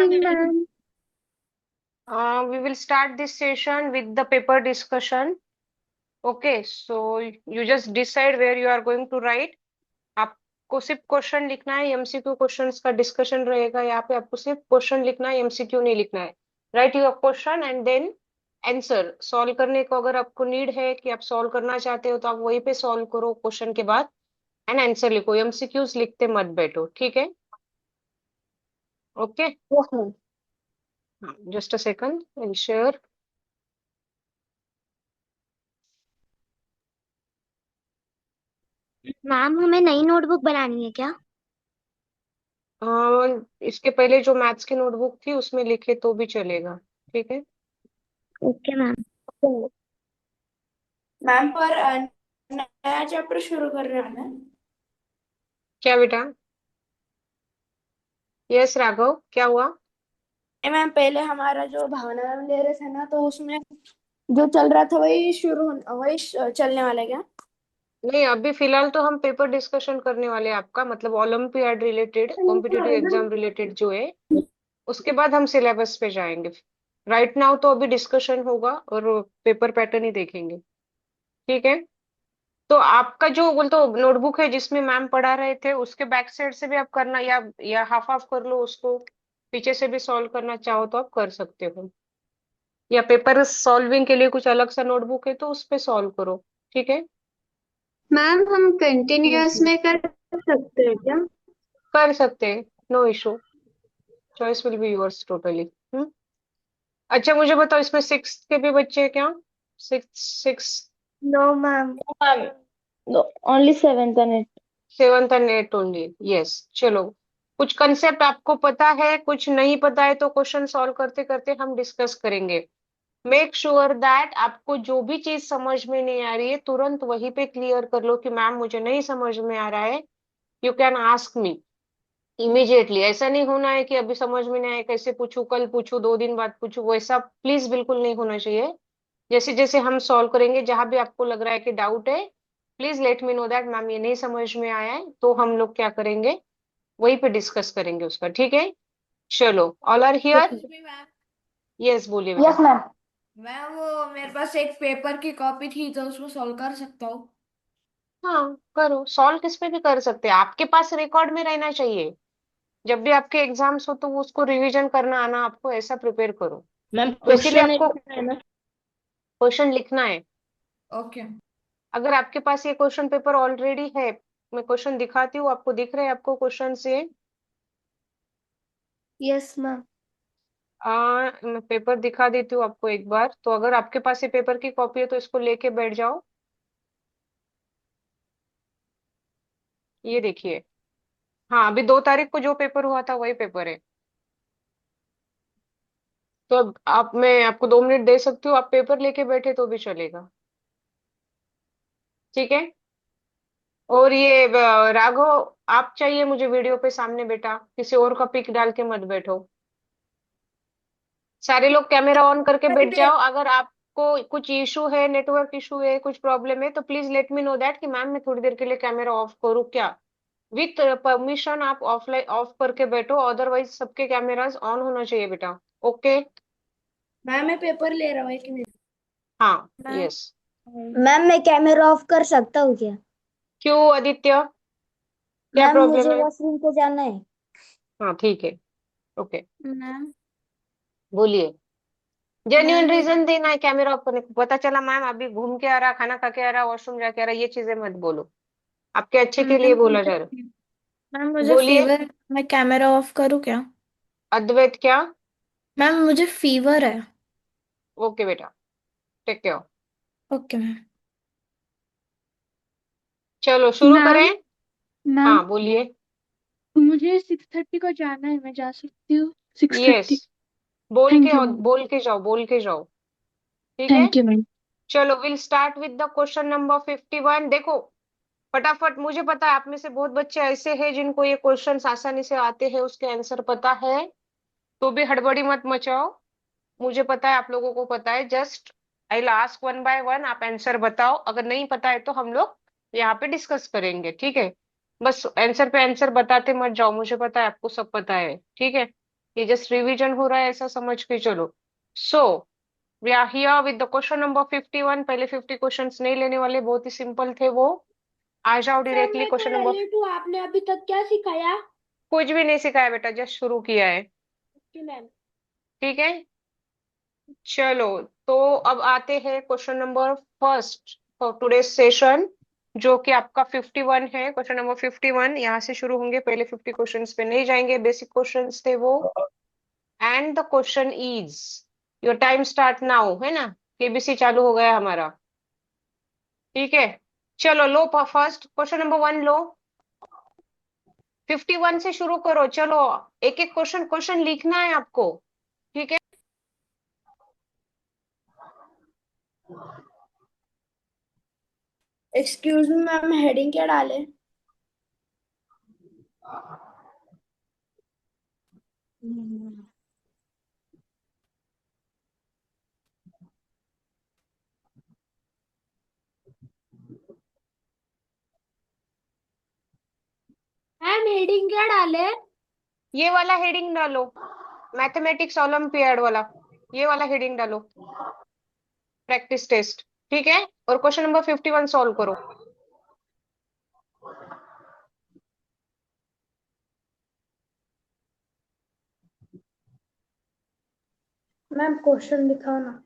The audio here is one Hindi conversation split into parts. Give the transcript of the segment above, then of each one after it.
Ma'am. We will start this session with the paper discussion. Okay, so you just decide where you are going to write. आपको सिर्फ क्वेश्चन लिखना है, एमसीक्यू क्वेश्चंस का डिस्कशन रहेगा यहाँ पे। आपको सिर्फ क्वेश्चन लिखना है, एमसीक्यू नहीं लिखना है। Write your question and then answer. Solve करने को अगर आपको नीड है कि आप सॉल्व करना चाहते हो तो आप वहीं पे सॉल्व करो क्वेश्चन के बाद, एंड आंसर लिखो। एमसीक्यूज लिखते मत बैठो, ठीक है? Okay, yes ma'am. Just a second, I share. Ma'am हमें नई नोटबुक बनानी है क्या? इसके पहले जो मैथ्स की नोटबुक थी उसमें लिखे तो भी चलेगा, ठीक है? Okay ma'am. मैम पर नया चैप्टर शुरू कर रहे हैं ना। क्या बेटा? यस राघव, क्या हुआ? मैम पहले हमारा जो भावना मैम ले रहे थे ना, तो उसमें जो चल रहा था वही चलने वाला है क्या? नहीं, अभी फिलहाल तो हम पेपर डिस्कशन करने वाले हैं आपका, मतलब olympiad related, competitive exam related जो है। उसके बाद हम सिलेबस पे जाएंगे। राइट नाउ तो अभी डिस्कशन होगा और पेपर पैटर्न ही देखेंगे, ठीक है? तो आपका जो बोल तो नोटबुक है जिसमें मैम पढ़ा रहे थे, उसके बैक साइड से भी आप करना, या हाफ हाफ कर लो उसको। पीछे से भी सॉल्व करना चाहो तो आप कर सकते हो, या पेपर सॉल्विंग के लिए कुछ अलग सा नोटबुक है तो उस पे सॉल्व करो, ठीक है? मैम हम यस, कंटिन्यूअस में कर सकते हैं क्या? कर सकते हैं, no issue. Choice will be yours totally. अच्छा, मुझे बताओ, इसमें सिक्स के भी बच्चे हैं क्या? Six six no ma'am. Ma'am, no, only seventh and eight. Seventh and eight only? Yes. चलो, कुछ कंसेप्ट आपको पता है, कुछ नहीं पता है तो क्वेश्चन सॉल्व करते करते हम डिस्कस करेंगे। मेक श्योर दैट आपको जो भी चीज समझ में नहीं आ रही है तुरंत वहीं पे क्लियर कर लो कि मैम मुझे नहीं समझ में आ रहा है। You can ask me immediately. ऐसा नहीं होना है कि अभी समझ में नहीं आया, कैसे पूछूं, कल पूछूं, 2 दिन बाद पूछूं, वैसा प्लीज बिल्कुल नहीं होना चाहिए। जैसे जैसे हम सॉल्व करेंगे, जहां भी आपको लग रहा है कि डाउट है, please let me know that ma'am ये नहीं समझ में आया है, तो हम लोग क्या करेंगे, वहीं पे डिस्कस करेंगे उसका, ठीक है? चलो, all are here? Excuse me, ma'am. Yes, बोलिए बेटा। Yes ma'am. मैम वो मेरे पास एक पेपर की कॉपी थी, तो उसमें सॉल्व कर सकता हूँ। हाँ, करो सॉल्व, किस पे भी कर सकते हैं, आपके पास रिकॉर्ड में रहना चाहिए। जब भी आपके एग्जाम्स हो तो वो उसको रिवीजन करना आना, आपको ऐसा प्रिपेयर करो। मैम तो इसीलिए क्वेश्चन आपको लिखना है ना? क्वेश्चन लिखना है। ओके। अगर आपके पास ये क्वेश्चन पेपर ऑलरेडी है, मैं क्वेश्चन दिखाती हूँ आपको, दिख रहे हैं आपको क्वेश्चन से? Yes ma'am. मैं पेपर दिखा देती हूँ आपको एक बार, तो अगर आपके पास ये पेपर की कॉपी है तो इसको लेके बैठ जाओ। ये देखिए। हाँ, अभी 2 तारीख को जो पेपर हुआ था वही पेपर है। तो अब मैं आपको 2 मिनट दे सकती हूँ, आप पेपर लेके बैठे तो भी चलेगा, ठीक है? और ये राघव, आप चाहिए मुझे वीडियो पे सामने बेटा, किसी और का पिक डाल के मत बैठो। सारे लोग कैमरा ऑन करके बैठ जाओ। अगर आपको कुछ इशू है, नेटवर्क इशू है, कुछ प्रॉब्लम है, तो please let me know that कि मैम मैं थोड़ी देर के लिए कैमरा ऑफ करूँ क्या। विथ परमिशन आप ऑफलाइन ऑफ करके बैठो, अदरवाइज सबके कैमरास ऑन होना चाहिए बेटा। ओके? मैम मैं पेपर ले रहा हूँ, एक मिनट। हाँ, मैम। यस। मैम मैं कैमरा ऑफ कर सकता हूँ क्या? क्यों आदित्य, क्या मैम प्रॉब्लम मुझे है? वॉशरूम को जाना है। हाँ, ठीक है, ओके, मैम। बोलिए। जेन्युइन मैम रीजन देना है कैमरा ऑफ करने को। पता चला मैम अभी घूम के आ रहा, खाना खा के आ रहा, वॉशरूम जाके आ रहा, ये चीजें मत बोलो। आपके अच्छे के लिए मैम बोला जा रहा है। मुझे मैम मुझे बोलिए। फीवर। मैं कैमरा ऑफ करूँ क्या? अद्वैत, क्या? मैम मुझे फीवर है। ओके बेटा, टेक केयर। Okay ma'am. चलो शुरू मैम। करें। मैम हाँ, बोलिए। मुझे 6:30 को जाना है, मैं जा सकती हूँ? सिक्स यस, थर्टी बोल थैंक के यू मैम। बोल के जाओ, बोल के जाओ, ठीक है? Thank you ma'am. चलो, will start with the question number 51। देखो, फटाफट, मुझे पता है आप में से बहुत बच्चे ऐसे हैं जिनको ये क्वेश्चंस आसानी से आते हैं, उसके आंसर पता है, तो भी हड़बड़ी मत मचाओ। मुझे पता है, आप लोगों को पता है। Just I will ask one by one, आप आंसर बताओ। अगर नहीं पता है तो हम लोग यहाँ पे डिस्कस करेंगे, ठीक है? बस आंसर पे आंसर बताते मत जाओ, मुझे पता है आपको सब पता है, ठीक है? ये जस्ट रिवीजन हो रहा है ऐसा समझ के चलो। So we are here with the question number 51। पहले 50 क्वेश्चंस नहीं लेने वाले, बहुत ही सिंपल थे वो। आ जाओ मैम डायरेक्टली मैं तो क्वेश्चन नंबर। रिलेटिव, आपने अभी तक क्या सिखाया? कुछ भी नहीं सिखाया बेटा, जस्ट शुरू किया है। कि मैम। ठीक है, चलो। तो अब आते हैं question number first for today session, जो कि आपका 51 है। क्वेश्चन नंबर 51 यहाँ से शुरू होंगे, पहले 50 क्वेश्चंस पे नहीं जाएंगे, बेसिक क्वेश्चंस थे वो। And the question is, your time start now, है ना? केबीसी चालू हो गया हमारा। ठीक है, चलो लो फर्स्ट क्वेश्चन नंबर 1 लो। 51 से शुरू करो, चलो। एक एक क्वेश्चन क्वेश्चन लिखना है आपको। ठीक है, एक्सक्यूज मी मैम, हेडिंग क्या डाले? मैम हेडिंग क्या डाले? ये वाला हेडिंग डालो, मैथमेटिक्स ओलंपियाड वाला, ये वाला हेडिंग डालो, प्रैक्टिस टेस्ट। ठीक है, और क्वेश्चन नंबर 51 सॉल्व करो। मैम क्वेश्चन दिखाओ ना।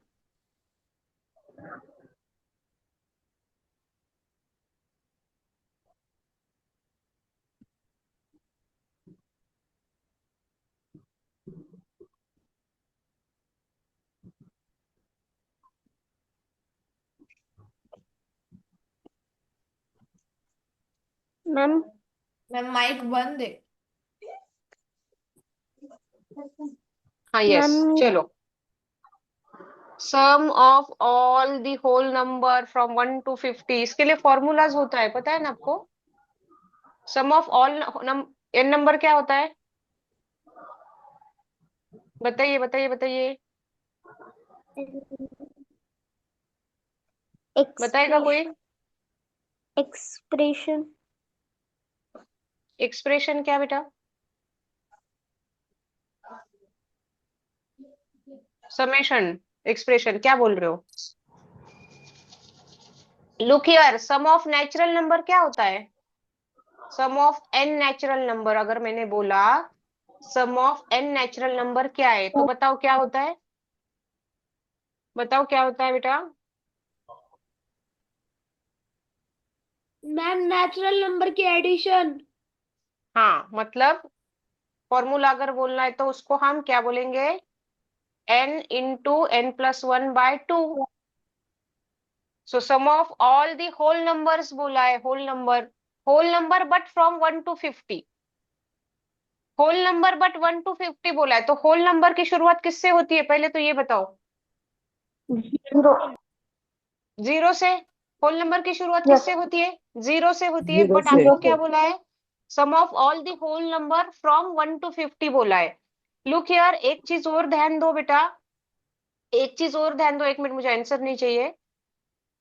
मैम। मैम माइक बंद है। हाँ यस, मैम चलो। Sum of all the whole number from 1 to 50, इसके लिए फॉर्मूलाज होता है, पता है ना आपको? सम ऑफ ऑल एन नंबर क्या होता है? बताइए बताइए बताइए, बताएगा कोई? एक्सप्रेशन। एक्सप्रेशन। एक्सप्रेशन क्या बेटा? समेशन, एक्सप्रेशन क्या बोल रहे हो? Look here, sum of natural number क्या होता है? Sum of n natural number, अगर मैंने बोला sum of n natural number क्या है, तो बताओ क्या होता है? बताओ क्या होता है बेटा? मैम नेचुरल नंबर की एडिशन। हाँ, मतलब फॉर्मूला अगर बोलना है तो उसको हम क्या बोलेंगे? N into n+1/2। So sum of all the whole numbers बोला है, whole number. Whole number but from 1 to 50। Whole number but 1 to 50 बोला है, तो होल नंबर की शुरुआत किससे होती है पहले तो ये बताओ? जीरो। जीरो से। होल नंबर की शुरुआत यस। किससे होती है? जीरो से होती है, जीरो बट से। आपको क्या बोला है? Sum of all the whole number from 1 to 50 बोला है। लुक हियर, एक चीज और ध्यान दो बेटा, एक चीज और ध्यान दो, 1 मिनट, मुझे आंसर नहीं चाहिए।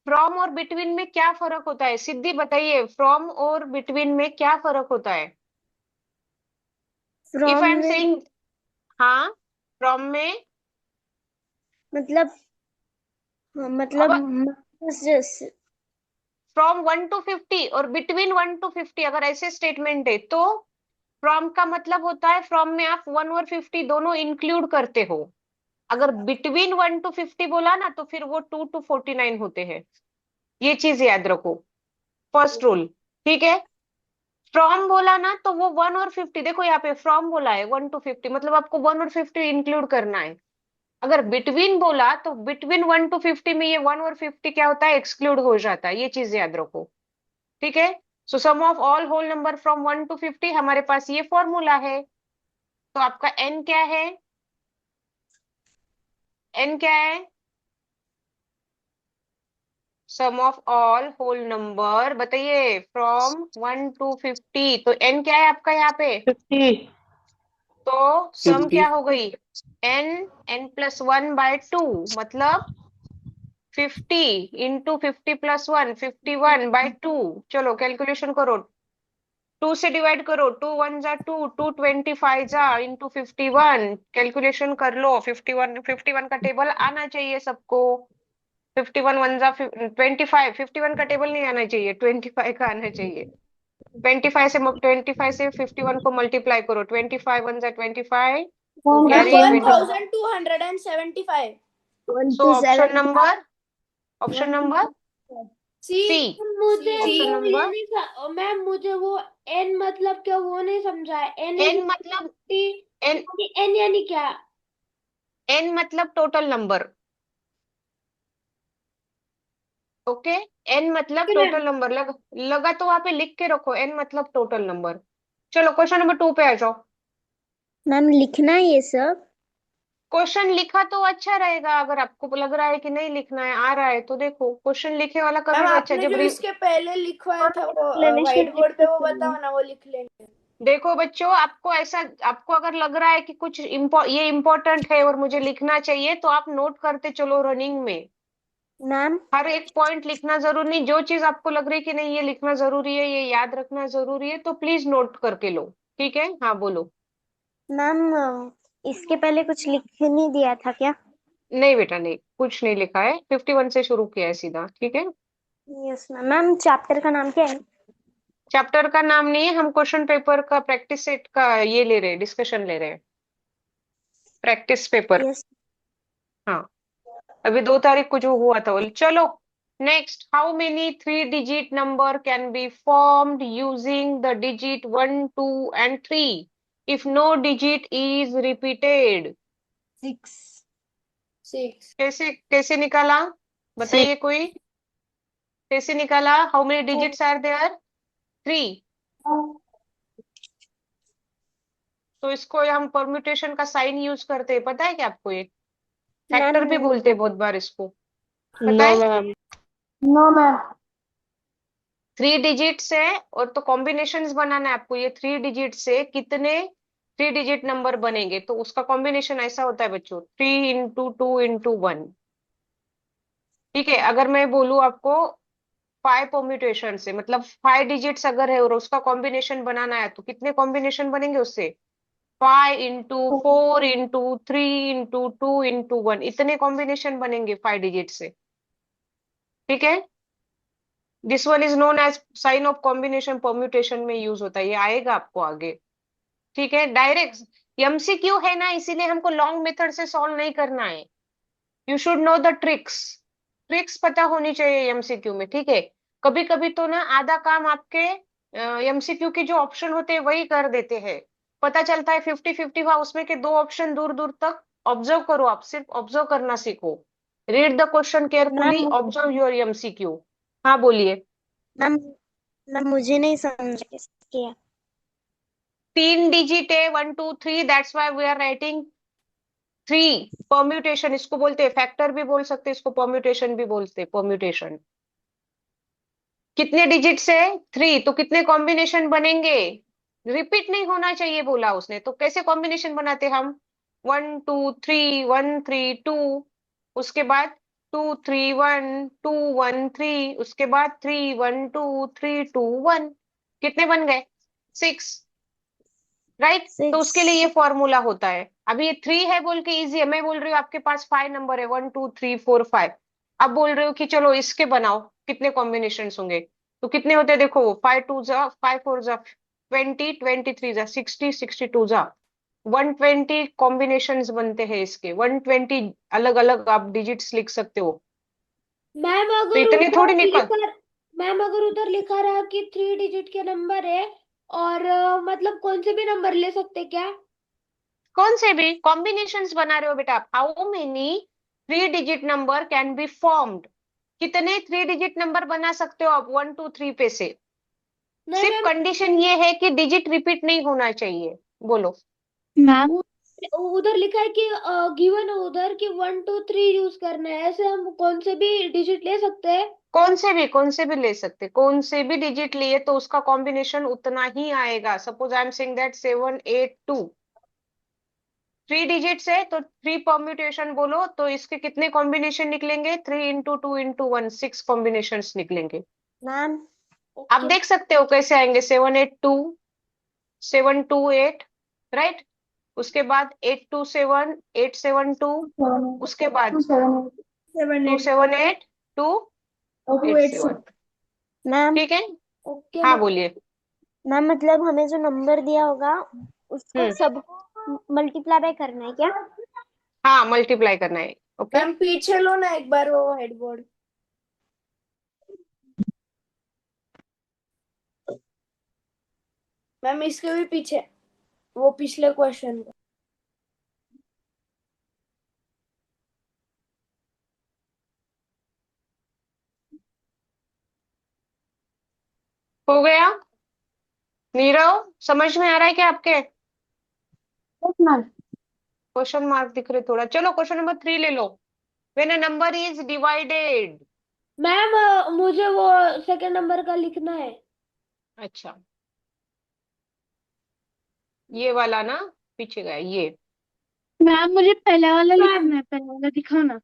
फ्रॉम और बिटवीन में क्या फर्क होता है? सिद्धि बताइए, फ्रॉम और बिटवीन में क्या फर्क होता है? इफ फ्रॉम आई एम में सेइंग, हाँ, फ्रॉम में, मतलब, अब फ्रॉम 1 to 50 और बिटवीन 1 to 50, अगर ऐसे स्टेटमेंट है तो फ्रॉम का मतलब होता है फ्रॉम में आप 1 और 50 दोनों इंक्लूड करते हो। अगर बिटवीन 1 to 50 बोला ना तो फिर वो 2 to 49 होते हैं। ये चीज याद रखो, फर्स्ट रूल। ठीक है, फ्रॉम बोला ना तो वो 1 और 50, देखो यहाँ पे फ्रॉम बोला है 1 to 50, मतलब आपको 1 और 50 इंक्लूड करना है। अगर बिटवीन बोला तो बिटवीन 1 to 50 में ये 1 और 50 क्या होता है? एक्सक्लूड हो जाता है, ये चीज याद रखो। ठीक है, so sum of all whole number from 1 to 50, हमारे पास ये फॉर्मूला है। तो आपका एन क्या है? एन क्या है? Sum of all whole number, बताइए, फ्रॉम 1 to 50, तो एन क्या है आपका यहाँ पे? 50। तो सम 50। क्या हो गई? एन, n+1/2, मतलब 50 इंटू 50+1, 51/2। चलो कैलकुलेशन करो, 2 से डिवाइड करो, 2 1 जा 2, 2 25 जा इंटू 51, कैलकुलेशन कर लो। 51 का टेबल आना चाहिए सबको। 51 1 जा 25, 51 का टेबल नहीं आना चाहिए, 25 का आना चाहिए। 25 से 51 को मल्टीप्लाई करो, 25 1 जा 25, ma'am carry 20। 1275। So option number C. C. मुझे ऑप्शन वो ये नंबर नहीं मैम मुझे वो एन मतलब क्या वो नहीं समझा है। एन एन मतलब एन एन यानी क्या? एन मतलब टोटल नंबर। ओके, एन मतलब ओके मैम। Total number. लगा तो वहां पे लिख के रखो, एन मतलब टोटल नंबर। चलो क्वेश्चन नंबर 2 पे आ जाओ। मैम लिखना है ये सब? क्वेश्चन लिखा तो अच्छा रहेगा, अगर आपको लग रहा है कि नहीं लिखना है, आ रहा है तो देखो, क्वेश्चन लिखे वाला कभी मैम भी अच्छा। आपने जब जो इसके पहले लिखवाया था वो एक्सप्लेनेशन व्हाइट लिख बोर्ड पे वो सकते बताओ हैं। ना, वो लिख लेंगे। देखो बच्चों, आपको ऐसा, आपको अगर लग रहा है कि कुछ ये इम्पोर्टेंट है और मुझे लिखना चाहिए, तो आप नोट करते चलो रनिंग में। मैम हर एक पॉइंट लिखना जरूरी नहीं, जो चीज आपको लग रही है कि नहीं ये लिखना जरूरी है, ये याद रखना जरूरी है, तो प्लीज नोट करके लो। ठीक है, हाँ बोलो। मैम इसके पहले कुछ लिख नहीं दिया था क्या? नहीं बेटा, नहीं कुछ नहीं लिखा है, 51 से शुरू किया है सीधा। ठीक है, यस मैम। मैम चैप्टर का नाम क्या है? चैप्टर का नाम नहीं है, हम क्वेश्चन पेपर का प्रैक्टिस सेट का ये ले रहे हैं, डिस्कशन ले रहे हैं, प्रैक्टिस पेपर। यस हाँ, अभी 2 तारीख को जो हुआ था वो। चलो next, how many 3 digit number can be formed using the digit 1 2 and 3 if no digit is repeated? 6। कैसे कैसे निकाला, बताइए कोई, कैसे निकाला? How many digits are there? 3। तो इसको हम परम्यूटेशन का साइन यूज करते हैं, पता है क्या आपको? ये मैम फैक्टर भी बोलते हैं बहुत बार इसको, पता नो है? मैम। No ma'am. 3 डिजिट से, और तो कॉम्बिनेशंस बनाना है आपको, ये 3 डिजिट से कितने 3 डिजिट नंबर बनेंगे, तो उसका कॉम्बिनेशन ऐसा होता है बच्चों, 3 × 2 × 1। ठीक है, अगर मैं बोलूं आपको 5 परम्यूटेशन से, मतलब 5 डिजिट्स अगर है और उसका कॉम्बिनेशन बनाना है, तो कितने कॉम्बिनेशन बनेंगे उससे? 5 × 4 × 3 × 2 × 1, इतने कॉम्बिनेशन बनेंगे 5 डिजिट से। ठीक है, this one is known as sign of combination, permutation में यूज होता है, ये आएगा आपको आगे। ठीक है, डायरेक्ट एमसीक्यू है ना, इसीलिए हमको लॉन्ग मेथड से सॉल्व नहीं करना है। You should know the tricks, tricks पता होनी चाहिए एमसीक्यू में। ठीक है, कभी कभी तो ना आधा काम आपके एमसीक्यू के जो ऑप्शन होते हैं वही कर देते हैं, पता चलता है 50-50 हुआ उसमें के 2 ऑप्शन दूर दूर तक। ऑब्जर्व करो, आप सिर्फ ऑब्जर्व करना सीखो। Read the question carefully, ma'am observe your MCQ. हाँ बोलिए। मैम मैम मुझे नहीं समझ कैसे किया। 3 डिजिट है, 1 2 3, that's why we are writing 3। Permutation इसको बोलते हैं, फैक्टर भी बोल सकते हैं इसको, परम्यूटेशन भी बोलते हैं, परम्यूटेशन। कितने डिजिट से? 3, तो कितने कॉम्बिनेशन बनेंगे? रिपीट नहीं होना चाहिए बोला उसने, तो कैसे कॉम्बिनेशन बनाते हम? 1 2 3 1 3 2, उसके बाद 2 3 1 2 1 3, उसके बाद 3 1 2 3 2 1, कितने बन गए? 6। राइट, तो उसके लिए 6। ये फॉर्मूला होता है। अभी ये 3 है बोल के इजी है, मैं बोल रही हूँ आपके पास 5 नंबर है, 1 2 3 4 5। अब बोल रहे हो कि चलो इसके बनाओ, कितने कॉम्बिनेशन होंगे? तो कितने होते हैं देखो, 5 2 जा 5 4 जा 20, 23 जा 60, 62 जा 120 कॉम्बिनेशन बनते हैं इसके, 120 अलग अलग आप डिजिट्स लिख सकते हो। मैम तो अगर इतने थोड़ी उधर निकल, लिखा मैम अगर उधर लिखा रहा कि 3 डिजिट के नंबर है और मतलब कौन से भी नंबर ले सकते क्या? कौन से भी कॉम्बिनेशंस बना रहे हो बेटा आप? How many 3 digit number can be formed? कितने 3 डिजिट नंबर बना सकते हो आप 1 2 3 पे से? नहीं सिर्फ मैम। कंडीशन ये है कि डिजिट रिपीट नहीं होना चाहिए। बोलो। मैम उधर लिखा है कि गिवन उधर कि 1 2 3 यूज करना है, ऐसे हम कौन से भी डिजिट ले सकते हैं? कौन से भी ले सकते, कौन से भी डिजिट लिए तो उसका कॉम्बिनेशन उतना ही आएगा। Suppose I am saying that 7 8 2, 3 digits है तो 3 परम्यूटेशन बोलो, तो इसके कितने कॉम्बिनेशन निकलेंगे? 3 × 2 × 1, 6 कॉम्बिनेशन निकलेंगे। मैम आप ओके देख सकते हो कैसे आएंगे, 782, 728, राइट। उसके बाद 827, 872, उसके बाद 7 8 278, टू और एट 286। सेवन मैम ठीक है। ओके हाँ मैम। बोलिए। मैम मतलब हमें जो नंबर दिया होगा उसको हम्म। सबको मल्टीप्लाई बाय करना है क्या? हाँ, मल्टीप्लाई करना है। ओके। मैम पीछे लो ना एक बार वो हेडबोर्ड। मैम इसके भी पीछे वो पिछले क्वेश्चन का। हो गया। नीरव, समझ में आ रहा है क्या आपके? क्वेश्चन मार्क दिख रहे थोड़ा। चलो क्वेश्चन नंबर 3 ले लो। When a number is divided. Ma'am मुझे वो सेकंड नंबर का लिखना है। अच्छा, ये वाला ना, पीछे गया ये। मैम मुझे पहला वाला मैम लिखना है, पहला वाला दिखाओ ना।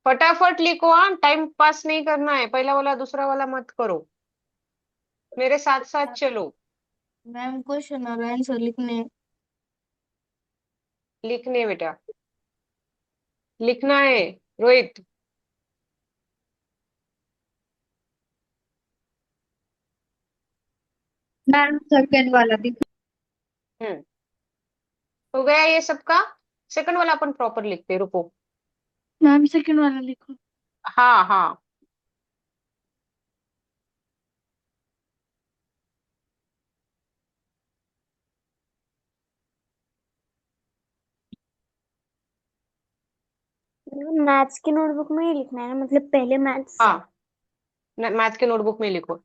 फटाफट लिखो, हाँ, टाइम पास नहीं करना है, पहला वाला दूसरा वाला मत करो, मेरे साथ साथ चलो। मैम क्वेश्चन और आंसर लिखने। लिखने बेटा, लिखना है। रोहित। मैम सेकंड वाला दिखाओ। हम्म। हो गया ये सबका। सेकंड वाला अपन प्रॉपर लिखते हैं, रुको। मैम सेकंड वाला लिखो। हाँ हाँ। मैथ्स की नोटबुक में ही लिखना है ना, मतलब पहले मैथ्स। हाँ, मैथ के नोटबुक में लिखो।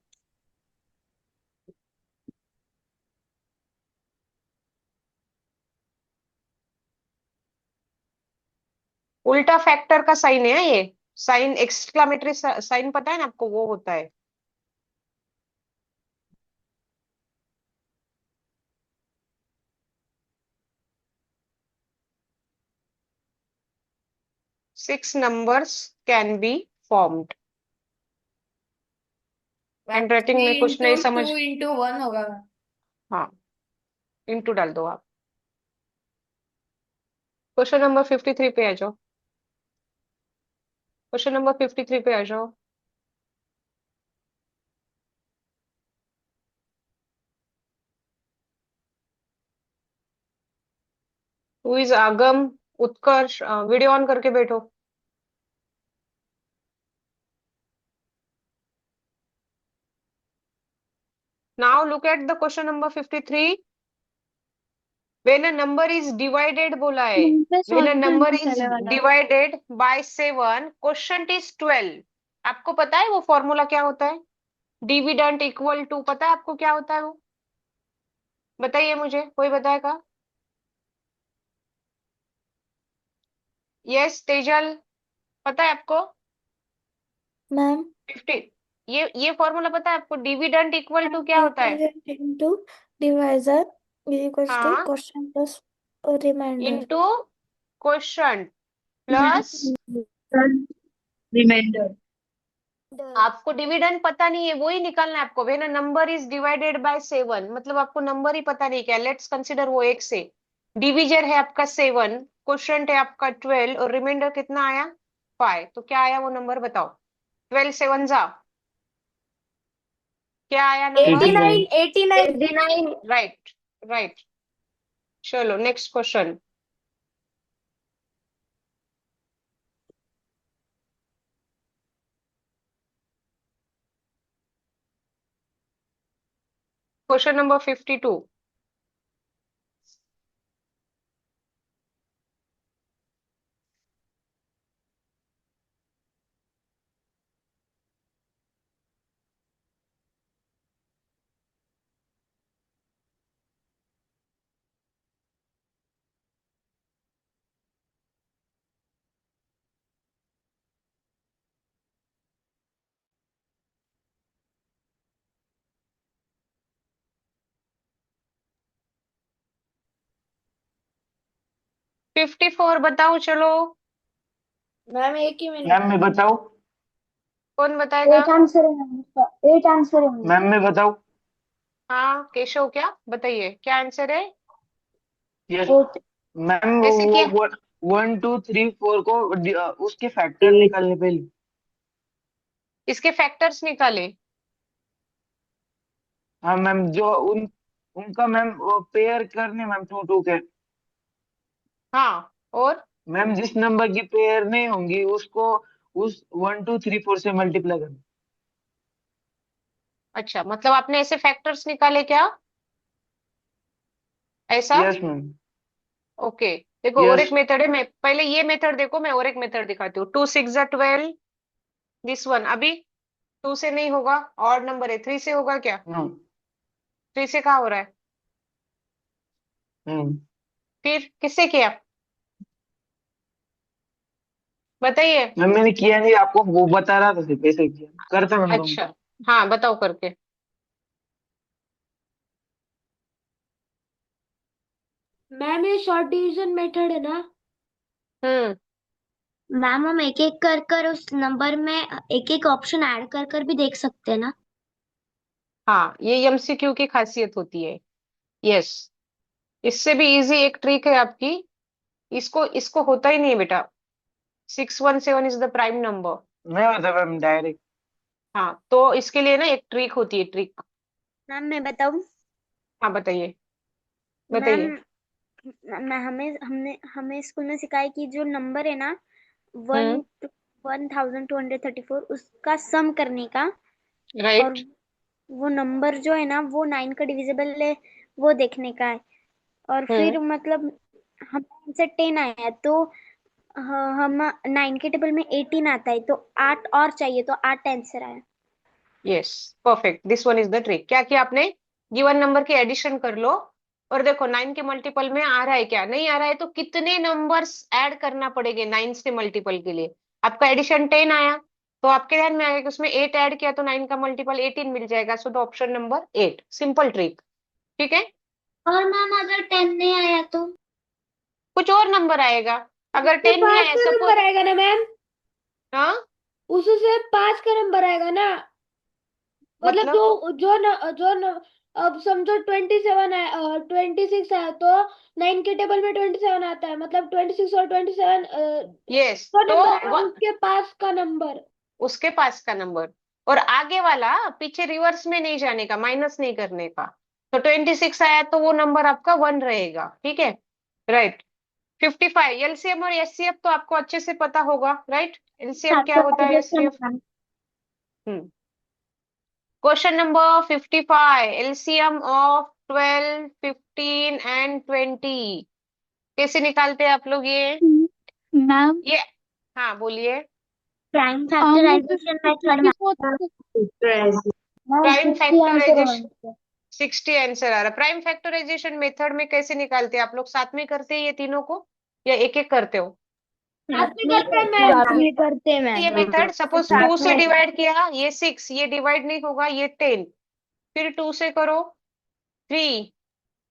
उल्टा फैक्टर का साइन है ये। साइन, एक्सक्लामेटरी साइन पता है ना आपको, वो होता है। Six numbers can be formed. Ma'am hand writing 3 में कुछ नहीं इंटू समझ। 2 इंटू 1 होगा मैम। हाँ, इंटू डाल दो आप। क्वेश्चन नंबर 53 पे आ जाओ। क्वेश्चन नंबर 53 पे आ जाओ। हु इज आगम, उत्कर्ष, वीडियो ऑन करके बैठो। Now look at the question number 53। When a number is divided बोला है। मैं व्हेन अ सॉल्व कर नंबर ली इज पहले वाला। Divided by 7, quotient is 12। आपको पता है वो फॉर्मूला क्या होता है? डिविडेंड इक्वल टू, पता है आपको क्या होता है वो? बताइए मुझे, कोई बताएगा? यस तेजल, पता है आपको? मैम 50, ये फॉर्मूला पता है आपको? डिविडेंड इक्वल टू क्या होता है? Into divisor is equals to हाँ, question plus reminder. Into quotient plus. Reminder. आपको डिविडेंड पता नहीं है, वो ही निकालना है आपको। When a number is divided by 7, मतलब आपको नंबर ही पता नहीं क्या। लेट्स कंसीडर वो एक से। डिविजर है आपका 7, क्वोशंट है आपका 12, और रिमाइंडर कितना आया? 5। तो क्या आया वो नंबर बताओ? 12 7 जा, क्या आया नंबर? 89 89। 89, राइट। राइट। चलो नेक्स्ट क्वेश्चन। Question number 52। 54 बताओ चलो। मैम एक ही मिनट। मैम मैं बताऊं? कौन बताएगा? 8 आंसर है मैम उसका, 8 आंसर है मैम मैम मैं बताऊं? हाँ केशव, क्या बताइए, क्या आंसर है? यस 8। मैम। कैसे वो किया? 1 2 3 4 को उसके फैक्टर निकालने पहले। इसके फैक्टर्स निकाले? हाँ मैम, जो उनका मैम पेयर करने मैम 2 2 के। हाँ, और? मैम जिस नंबर की पेयर नहीं होंगी उसको उस 1 2 3 4 से मल्टीप्लाई करना। अच्छा, मतलब आपने ऐसे फैक्टर्स निकाले क्या, ऐसा? Yes ma'am. ओके। देखो और यस। एक मेथड है, मैं पहले ये मेथड देखो, मैं और एक मेथड दिखाती हूँ। 2 6 12, दिस वन। अभी 2 से नहीं होगा, और नंबर है, 3 से होगा क्या? नो। 3 से कहाँ हो रहा है? हम्म। फिर किससे किया, बताइए। मैम मैंने किया नहीं, आपको वो बता रहा था सिर्फ, ऐसे किया करता मैम तुम। अच्छा, हाँ बताओ करके। मैम ये शॉर्ट डिवीजन मेथड है ना? हम्म। मैम हम एक एक कर कर उस नंबर में एक एक ऑप्शन ऐड कर कर भी देख सकते हैं ना? हाँ, ये एमसीक्यू की खासियत होती है। यस। इससे भी इजी एक ट्रिक है आपकी। इसको इसको होता ही नहीं है बेटा। 617 इज द प्राइम नंबर। मैं बता मैम डायरेक्ट। हाँ, तो इसके लिए ना एक ट्रिक होती है, ट्रिक। मैम मैं बताऊं? हाँ बताइए, मैम बताइए। हमें हमने हमें स्कूल में सिखाया कि जो नंबर है ना, वन हम्म। 1234 उसका सम करने का, और राइट। वो नंबर जो है ना वो 9 का डिविजिबल है वो देखने का है। और हम्म। फिर मतलब हम से 10 आया तो हम 9 के टेबल में 18 आता है तो 8 और चाहिए तो 8 आंसर आया। Yes, perfect, this one is the trick. क्या किया आपने? गिवन नंबर की एडिशन कर लो, और देखो 9 के मल्टीपल में आ रहा है क्या, नहीं आ रहा है तो कितने नंबर्स ऐड करना पड़ेंगे 9 से मल्टीपल के लिए। आपका एडिशन 10 आया, तो आपके ध्यान में आएगा कि उसमें 8 ऐड किया तो 9 का मल्टीपल 18 मिल जाएगा। So the option number 8, simple trick. ठीक है। और मैम अगर 10 नहीं आया तो? कुछ और नंबर आएगा। अगर उससे 10 नहीं 5 आया, का सपोज। नंबर आएगा ना मैम? हाँ, उससे 5 का नंबर आएगा ना? मतलब मतलब अब समझो 27 है, 26 है तो 9 के टेबल में 27 आता है, मतलब 26 और 27 यस, जो तो नंबर है उसके पास का नंबर। उसके पास का नंबर। और आगे वाला पीछे रिवर्स में नहीं जाने का, माइनस नहीं करने का। तो 26 आया तो वो नंबर आपका 1 रहेगा, ठीक है। राइट। 55 एलसीएम और एचसीएफ तो आपको अच्छे से पता होगा, राइट? एलसीएम क्या होता है, factorization HCF. Ma'am. Hmm. Question number 55, LCM of 12 15 and 20 कैसे निकालते हैं आप लोग ये? मैम ये हाँ बोलिए। प्राइम मुझे factorization method 54 ma'am. Ma'am prime 60 answer है फैक्टराइजेशन, मैम इसका। 60 आंसर आ रहा। प्राइम फैक्टराइजेशन मेथड में कैसे निकालते हैं आप लोग, साथ में करते हैं ये तीनों को, या एक एक करते हो? साथ साथ में में करते हैं करते हैं मैम। साथ में करते हैं ये मैम। मेथड सपोज साथ 2 से में। डिवाइड किया, ये 6, ये डिवाइड नहीं होगा, ये 10। फिर 2 से करो, 3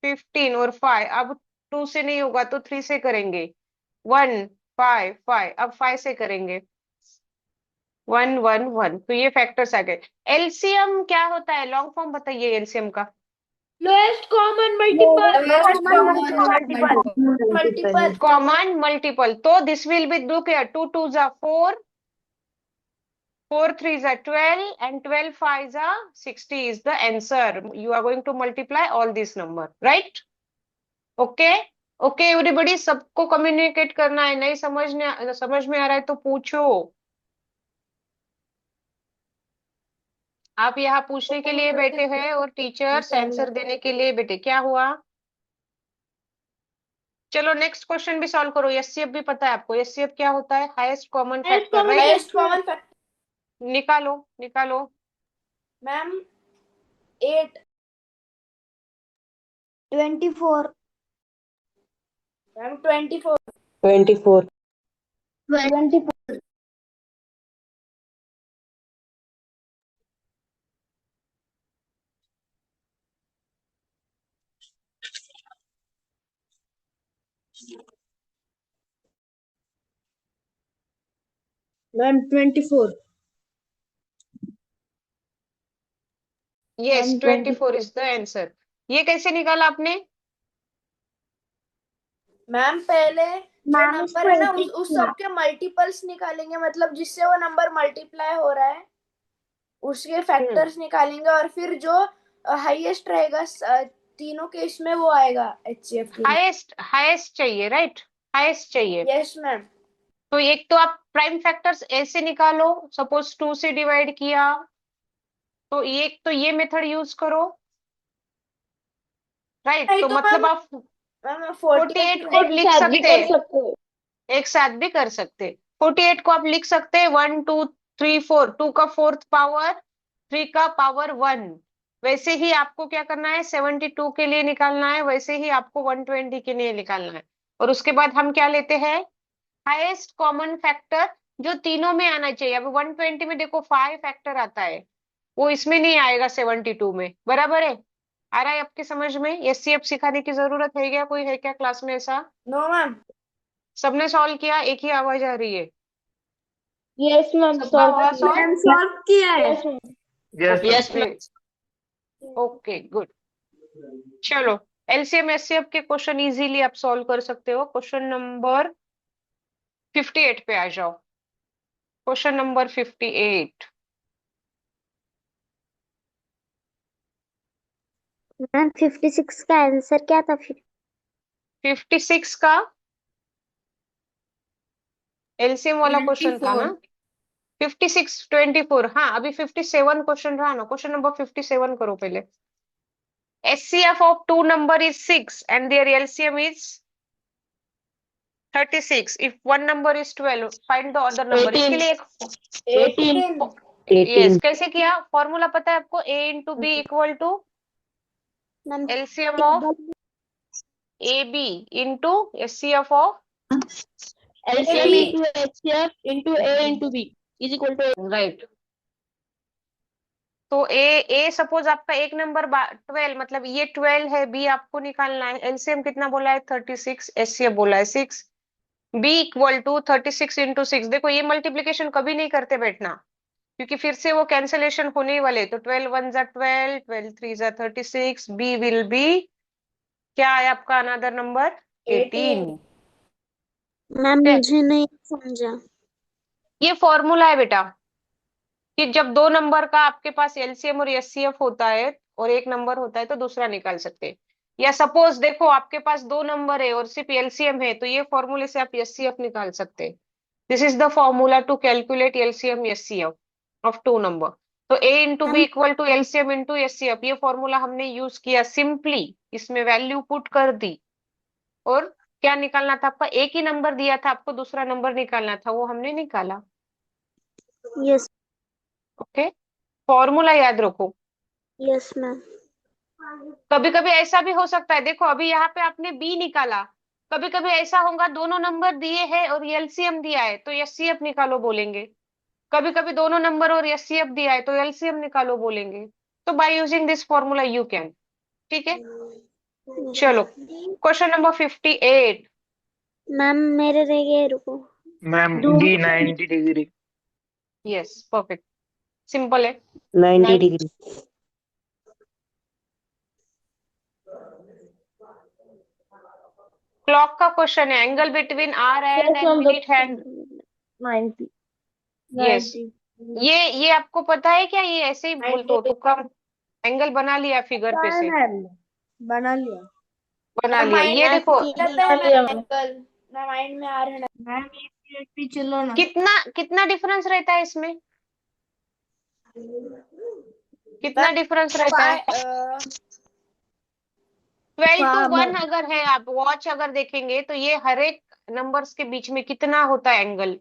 15 और 5। अब 2 से नहीं होगा तो 3 से करेंगे, 1 5 5। अब 5 से करेंगे, 1 1 1। तो ये फैक्टर्स आ गए। एलसीएम क्या होता है, लॉन्ग फॉर्म बताइए एलसीएम का। Lowest common lowest common multiple. Multiple. Common multiple, तो this will be, look here, 2 2 जा 4, 4 3 जा 12, and 12 5 जा 60 is the answer. You are going to multiply all this number, right? Okay. Okay everybody, सबको कम्युनिकेट करना है, नहीं समझ में आ रहा है तो पूछो। आप यहाँ पूछने के लिए बैठे हैं और टीचर्स आंसर देने के लिए बैठे, क्या हुआ? चलो नेक्स्ट क्वेश्चन भी सॉल्व करो। एचसीएफ भी पता है आपको, एचसीएफ क्या होता है, highest common factor, right? Highest common factor निकालो, निकालो। Ma'am 8 24। Ma'am 24 24। 24 ma'am 24 yes ma'am 24 is the answer. ये कैसे निकाला आपने? मैम पहले जो मैम नंबर इसको है ना 18 उस किया। सब के मल्टीपल्स निकालेंगे, मतलब जिससे वो नंबर मल्टीप्लाई हो रहा है उसके फैक्टर्स निकालेंगे, और फिर जो हाईएस्ट रहेगा तीनों केस में वो आएगा एचसीएफ के लिए। हाईएस्ट हाईएस्ट चाहिए, राइट? हाईएस्ट चाहिए। Yes ma'am. तो एक तो आप प्राइम फैक्टर्स ऐसे निकालो, सपोज 2 से डिवाइड किया तो एक तो ये मेथड यूज करो, राइट? नहीं तो तो मतलब आप मैम 48 को48 लिख सकते हैं, एक साथ भी कर सकते। 48 को आप लिख सकते हैं 1 2 3 4, 2 का फोर्थ पावर, 3 का पावर 1। वैसे ही आपको क्या करना है, 72 के लिए निकालना है, वैसे ही आपको 120 के लिए निकालना है। और उसके बाद हम क्या लेते हैं, हाईएस्ट कॉमन फैक्टर जो तीनों में आना चाहिए। अब 120 में देखो 5 फैक्टर आता है, वो इसमें नहीं आएगा 72 में, बराबर है? आ रहा है आपकी समझ में? एचसीएफ सिखाने की जरूरत है क्या? कोई है क्या क्लास में ऐसा? No ma'am. सबने सॉल्व किया? एक ही आवाज आ रही है। यस मैम सबका हुआ सॉल्व? मैम सॉल्व किया है। Yes ma'am. Okay okay good. चलो, एलसीएम एचसीएफ के क्वेश्चन इजीली आप सॉल्व कर सकते हो। क्वेश्चन नंबर 58 पे आ जाओ। Question number 58। मैम 56 का आंसर क्या था फिर? 56 का एलसीएम वाला क्वेश्चन था ना? 56 24, हाँ अभी 57 क्वेश्चन रहा ना। क्वेश्चन नंबर 57 करो पहले। HCF of two number is 6 and their LCM is 36. If one number is 12, find the other number. इसके लिए एक 18। यस कैसे किया? फॉर्मूला पता है आपको? A into B equal to ma'am LCM of AB into HCF of LCM AB, into HCF into A into B is equal to right? तो ए सपोज आपका एक नंबर 12, मतलब ये 12 है, बी आपको निकालना है। एलसीएम कितना बोला है? 36, एचसीएफ बोला है 6। B equal to 36 into 6। देखो ये मल्टीप्लीकेशन कभी नहीं करते बैठना, क्योंकि फिर से वो कैंसिलेशन होने ही वाले। तो 12 1 जा 12, 12 3 जा 36, बी विल बी क्या है आपका अनदर नंबर? 18। मैम ठीक है, मुझे नहीं समझा। ये फॉर्मूला है बेटा कि जब दो नंबर का आपके पास एलसीएम और एचसीएफ होता है और एक नंबर होता है तो दूसरा निकाल सकते हैं। या सपोज देखो आपके पास दो नंबर है और सिर्फ एलसीएम है, तो ये फॉर्मूले से आप एचसीएफ निकाल सकते हैं। This is the formula to calculate LCM HCF of two number. तो A into B ma'am equal to LCM into HCF, ये फॉर्मूला हमने यूज किया सिंपली। इसमें वैल्यू पुट कर दी और क्या निकालना था आपका? एक ही नंबर दिया था आपको, दूसरा नंबर निकालना था, वो हमने निकाला। यस ओके, फॉर्मूला याद रखो। Yes ma'am. कभी कभी ऐसा भी हो सकता है, देखो अभी यहाँ पे आपने बी निकाला, कभी कभी ऐसा होगा दोनों नंबर दिए हैं और एलसीएम दिया है तो एचसीएफ निकालो बोलेंगे। कभी कभी दोनों नंबर और एचसीएफ दिया है तो एलसीएम निकालो बोलेंगे। तो by using this formula you can. ठीक है, चलो क्वेश्चन नंबर 58। मैम मेरे रह गए, रुको। Ma'am D 90 degree. Yes perfect, simple है। 90 डिग्री। क्लॉक का क्वेश्चन है, angle between hour and minute hand. 90। Yes, ये आपको पता है क्या? ये ऐसे ही बोल तो तुक्का एंगल बना लिया फिगर पे से, बना लिया। बना लिया। ये देखो एंगल ना माइंड में आ रहा है मैम। चलो ना। कितना कितना डिफरेंस रहता है इसमें, कितना डिफरेंस रहता है? 12 to 1 अगर है, आप वॉच अगर देखेंगे तो ये हर एक नंबर्स के बीच में कितना होता है एंगल?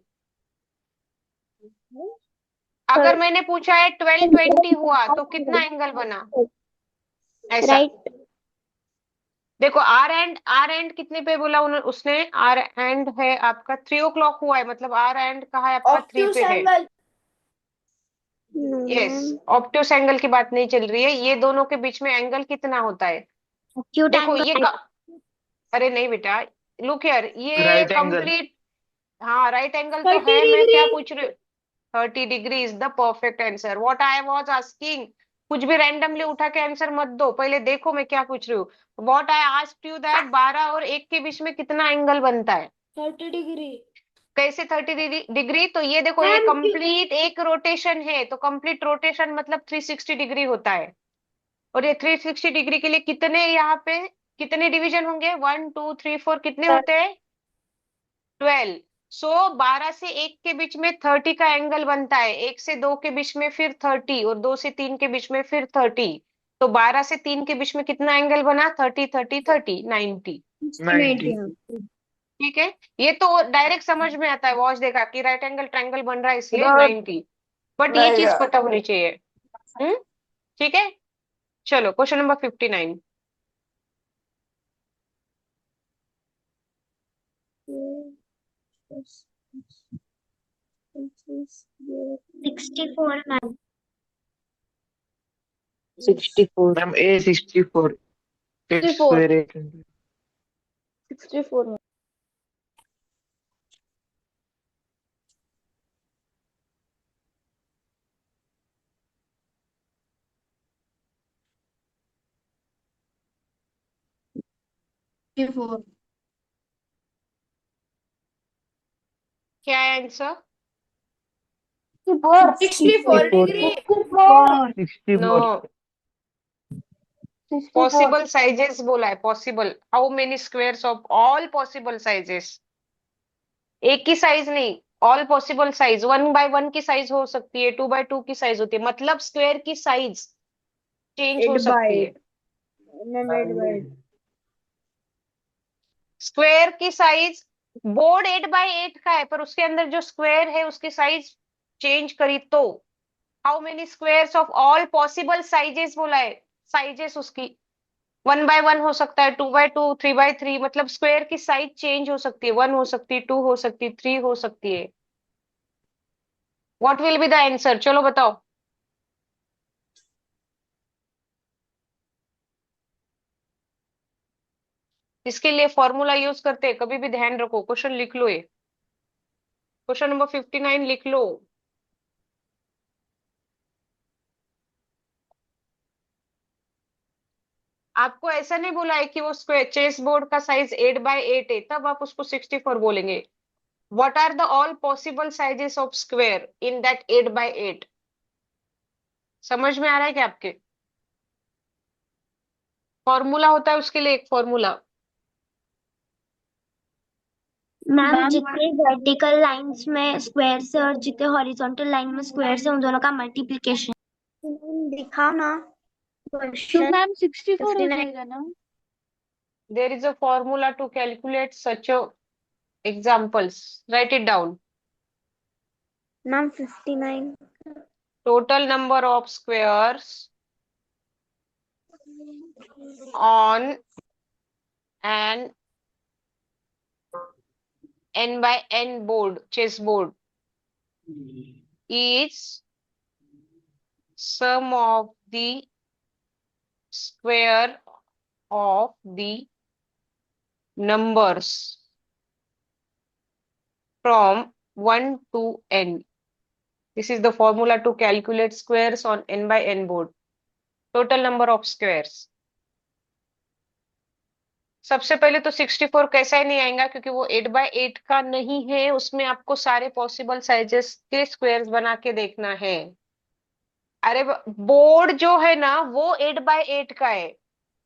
अगर मैंने पूछा है 1220 हुआ तो कितना एंगल बना? ऐसा राइट। देखो, आर एंड कितने पे बोला उसने? आर एंड है आपका 3 o'clock हुआ है, मतलब आर एंड कहा है आपका 3 पे है। यस, ऑब्ट्यूस एंगल की बात नहीं चल रही है, ये दोनों के बीच में एंगल कितना होता है? एक्यूट देखो एंगल। ये अरे नहीं बेटा, लुक हियर, ये राइट एंगल। कंप्लीट, हाँ राइट एंगल तो 30 है। मैं क्या डिग्री। पूछ रही हूँ? 30 degree is the perfect answer. What I was asking, कुछ भी रैंडमली उठा के आंसर मत दो, पहले देखो मैं क्या पूछ रही हूँ। What I asked you that 12 और 1 के बीच में कितना एंगल बनता है? 30 डिग्री। कैसे 30 डिग्री? तो ये देखो, ये मैम कंप्लीट एक रोटेशन है, तो कंप्लीट रोटेशन मतलब 360 डिग्री होता है। और ये 360 डिग्री के लिए कितने यहाँ पे कितने डिवीजन होंगे? 1 2 3 4, कितने होते हैं? 12। सो 12 से 1 के बीच में 30 का एंगल बनता है, 1 से 2 के बीच में फिर 30, और 2 से 3 के बीच में फिर 30। तो 12 से 3 के बीच में कितना एंगल बना? 30 30 30, 90। 90। ठीक है, ये तो डायरेक्ट समझ में आता है, वॉच देखा कि राइट एंगल ट्रायंगल बन रहा है इसलिए इधर 90। बट ये चीज रहेगा। पता होनी चाहिए। हम्म। ठीक है, चलो question number 59। 64 ma'am. 64। Ma'am A64 x 64 square 800। 64 64 क्या है आंसर? 64 डिग्री। नो, 64। पॉसिबल साइजेस बोला है, possible. How many squares of all possible sizes? एक की साइज नहीं, ऑल पॉसिबल साइज। 1 बाय 1 की साइज हो सकती है, 2 बाय 2 की साइज होती है, मतलब स्क्वेयर की साइज चेंज हो 8 सकती बाय है। 8 मैम 8 बाय 8 स्क्वेयर की साइज, बोर्ड 8 बाय 8 का है, पर उसके अंदर जो स्क्वेयर है उसकी साइज चेंज करी तो? How many squares of all possible sizes बोला है, साइजेस उसकी। 1 बाय 1 हो सकता है, 2 बाय 2, 3 बाय 3, मतलब स्क्वेयर की साइज चेंज हो सकती है, 1 हो सकती है, 2 हो सकती है, 3 हो सकती है। What will be the answer? चलो बताओ। इसके लिए फॉर्मूला यूज करते हैं, कभी भी ध्यान रखो, क्वेश्चन लिख लो ये। क्वेश्चन नंबर 59 लिख लो। आपको ऐसा नहीं बोला है कि वो स्क्वेयर चेस बोर्ड का साइज 8 बाय 8 है, तब आप उसको 64 बोलेंगे। What are the all possible sizes of square in that 8 by 8? समझ में आ रहा है क्या आपके? फॉर्मूला होता है उसके लिए, एक फॉर्मूला। मैम मैम जितने वर्टिकल लाइंस में स्क्वायर है और जितने हॉरिजॉन्टल लाइन में स्क्वायर है उन दोनों का मल्टीप्लिकेशन। दिखाओ ना तो क्वेश्चन मैम 64 हो 59। जाएगा ना? There is a formula to calculate such examples, write it down. Ma'am 59। Total number of squares on an n by n board, chess board, is sum of the square of the numbers from 1 to n. This is the formula to calculate squares on n by n board. Total number of squares. सबसे पहले तो 64 कैसा ही नहीं आएगा, क्योंकि वो 8 बाय 8 का नहीं है, उसमें आपको सारे पॉसिबल साइजेस के स्क्वायर्स बना के देखना है। अरे बोर्ड जो है ना वो 8 बाय 8 का है,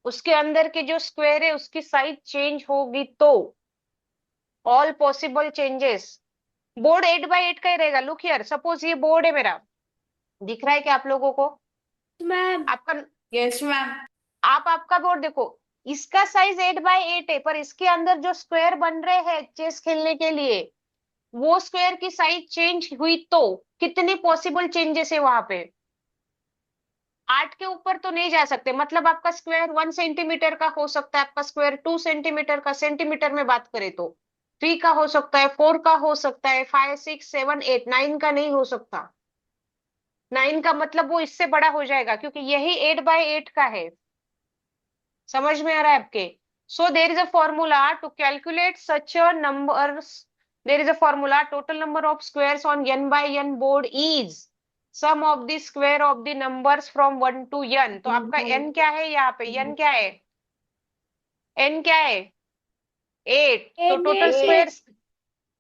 उसके अंदर के जो स्क्वायर है उसकी साइज चेंज होगी तो? All possible changes, board 8 by 8 का ही रहेगा। लुक हियर, सपोज ये बोर्ड है मेरा, दिख रहा है क्या आप लोगों को? मैम। आपका, यस मैम। आप आपका बोर्ड देखो, इसका साइज 8 बाय 8 है, पर इसके अंदर जो स्क्वायर बन रहे हैं चेस खेलने के लिए, वो स्क्वायर की साइज चेंज हुई तो कितनी पॉसिबल चेंजेस है वहां पे? 8 के ऊपर तो नहीं जा सकते, मतलब आपका स्क्वायर 1 सेंटीमीटर का हो सकता है, आपका स्क्वायर 2 सेंटीमीटर का, सेंटीमीटर में बात करें तो 3 का हो सकता है, 4 का हो सकता है, 5 6 7 8, 9 का नहीं हो सकता। 9 का मतलब वो इससे बड़ा हो जाएगा, क्योंकि यही 8 बाय 8 का है। समझ में आ रहा है आपके? So there is a formula to calculate such a numbers, there is a formula, total number of squares on n by n board is sum of the square of the numbers from 1 to n। तो आपका n क्या है यहाँ पे? n क्या है? n क्या है? 8। तो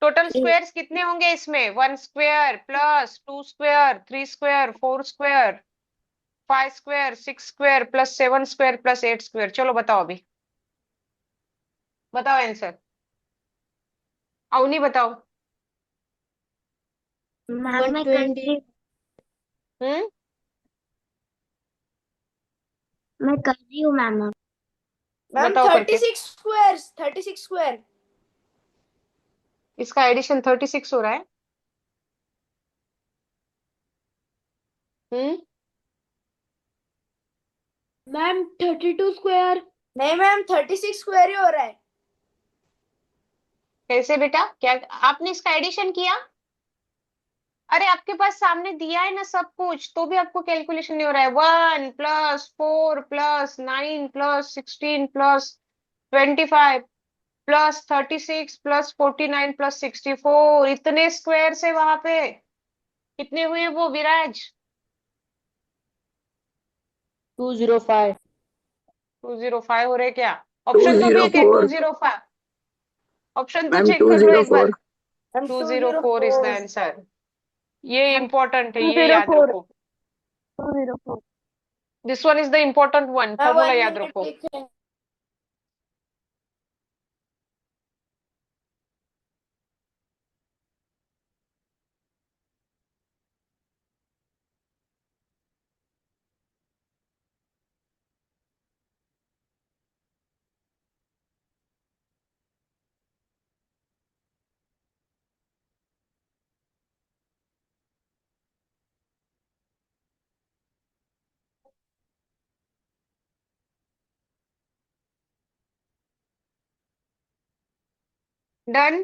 टोटल स्क्वायर्स कितने होंगे इसमें? 1 square plus 2 square 3 square 4 square 5 square 6 square plus 7 square plus 8 square. चलो बताओ अभी, बताओ आंसर। अवनी बताओ। मैम मैं कर रही हम्म हूँ मैम। मैम बताओ करके। 36 स्क्वायर। इसका एडिशन 36 हो रहा है। हम्म मैम 32 स्क्वायर। नहीं मैम 36 स्क्वायर ही हो रहा है। कैसे बेटा? क्या आपने इसका एडिशन किया? अरे आपके पास सामने दिया है ना सब कुछ, तो भी आपको कैलकुलेशन नहीं हो रहा है। 1 + 4 + 9 + 16 + 25 +36 + 49 + 64 इतने स्क्वायर से वहां पे कितने हुए वो विराज? 205 205 हो रहे क्या? ऑप्शन तो भी है क्या? 204 205 ऑप्शन तो मैम चेक कर लो एक बार। 204 मैम 204 इज द 204। आंसर। ये मैम इंपॉर्टेंट है, ये याद 204। रखो। This one is the important one, मैं फॉर्मूला 1 याद मिनट रखो। लिखे। डन।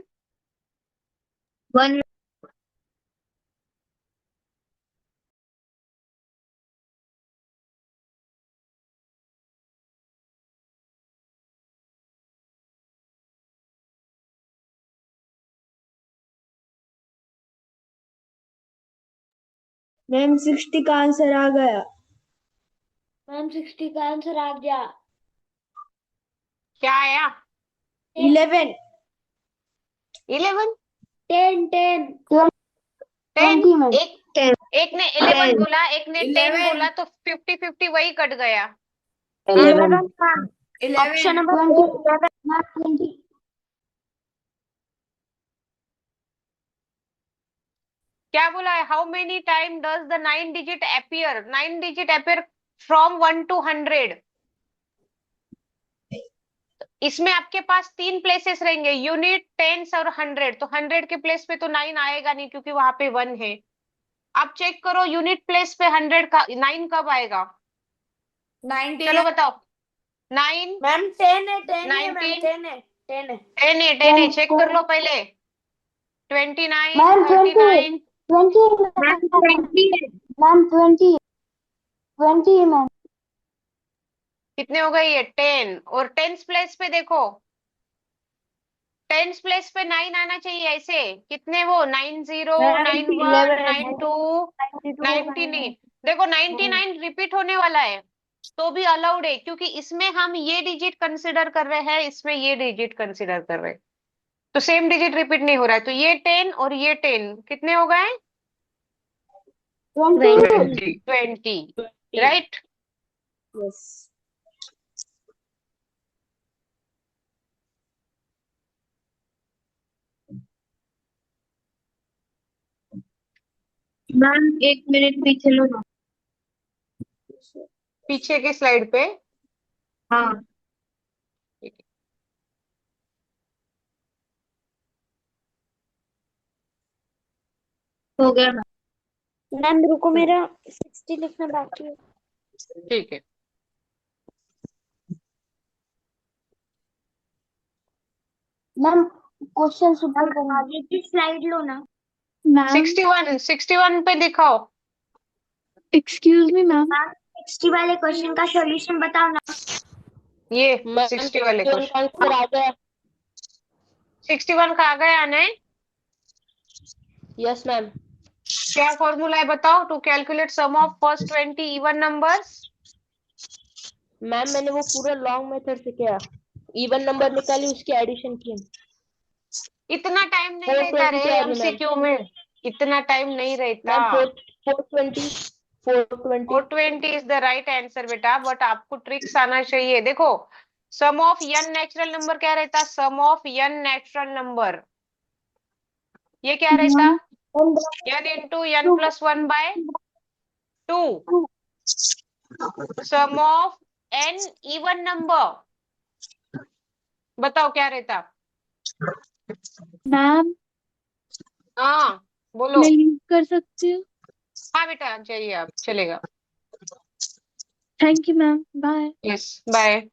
वन मैम 60 का आंसर आ गया। मैम 60 का आंसर आ गया। क्या आया? 11। 11? 10 10 10? 20 मैम। एक ने 11 बोला, एक ने 10 11। बोला, तो 50-50 वही कट गया। 11 ऑप्शन 11। नंबर 20 क्या बोला है? How many time does the 9 digit appear? 9 digit appear from 1 to 100। इसमें आपके पास 3 प्लेसेस रहेंगे, यूनिट, टेंस और 100। तो 100 के प्लेस पे तो 9 आएगा नहीं क्योंकि वहां पे 1 है। आप चेक करो यूनिट प्लेस पे 100 का 9 कब आएगा? 19 चलो है बताओ। 9, मैम। 10 है 10 ही है मैम। 19, 10 है 10 है। 10 है, 10 है, चेक कर लो पहले। 29, मैम 39 20 मैम 20 मैम 20 मैम। कितने हो गए? ये 10। और टेंस प्लेस पे देखो, टेंस प्लेस पे 9 आना चाहिए ऐसे। कितने वो? 90, मैम 91, 11 92, 99। देखो 99 रिपीट होने वाला है तो भी अलाउड है, क्योंकि इसमें हम ये डिजिट कंसिडर कर रहे हैं, इसमें ये डिजिट कंसिडर कर रहे हैं। तो सेम डिजिट रिपीट नहीं हो रहा है। तो ये 10 और ये 10 कितने हो गए? 20 20। राइट। यस। मैम 1 मिनट पीछे लो ना। पीछे की स्लाइड पे। हाँ ठीक है। हो गया मैम। मैम रुको, मेरा 60 लिखना बाकी है। ठीक है। मैम क्वेश्चन ऊपर आगे की स्लाइड लो ना। मैम 61 पे दिखाओ। Excuse me ma'am. मैम 60 वाले क्वेश्चन का सॉल्यूशन बताओ ना। ये मैम 60 वाले 61 का क्वेश्चन। आंसर आ गया। 61 का आ गया नहीं? Yes ma'am. क्या फॉर्मूला है बताओ, to calculate sum of first 20 even numbers. Ma'am मैंने वो पूरा लॉन्ग मेथड से किया, इवन नंबर निकाली उसकी एडिशन की। इतना टाइम नहीं फोर रहता ट्वेंटी रे पे आ रही मैम। एमसीक्यू में, इतना टाइम नहीं रहता। Ma'am 420 420। 420 is the right answer बेटा, बट आपको ट्रिक्स आना चाहिए। देखो sum of n natural number क्या रहता, sum of n natural number, ये क्या रहता, n into n plus 1/2। Sum of n even number, बताओ क्या रहता। मैम हाँ बोलो। मैं यूज कर सकती हूँ? हाँ बेटा चाहिए, आप चलेगा। Thank you ma'am, bye. Yes bye.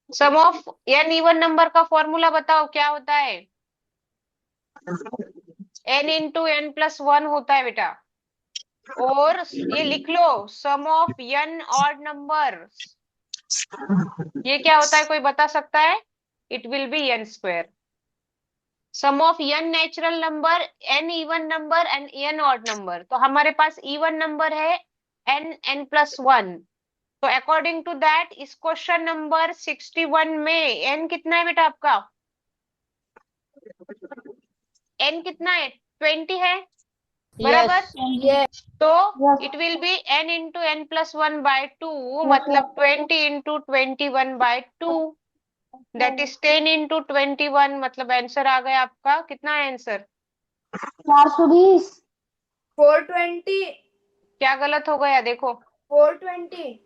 Sum of n even number का फॉर्मूला बताओ क्या होता है, n इंटू n प्लस 1 होता है बेटा। और ये लिख लो sum of n odd number, ये क्या होता है कोई बता सकता है, it will be n square. Sum of n natural number, n even number and n odd number, तो हमारे पास इवन नंबर है n प्लस 1। तो अकॉर्डिंग टू दैट इस क्वेश्चन नंबर 61 में n कितना है बेटा आपका, n कितना है, 20 है बराबर। ये तो it will be n into n plus 1/2, मतलब 20 इंटू 21/2, दैट इज 10 इंटू 21, मतलब आंसर आ गया आपका, कितना है आंसर, 420। 420। क्या गलत हो गया देखो, 420।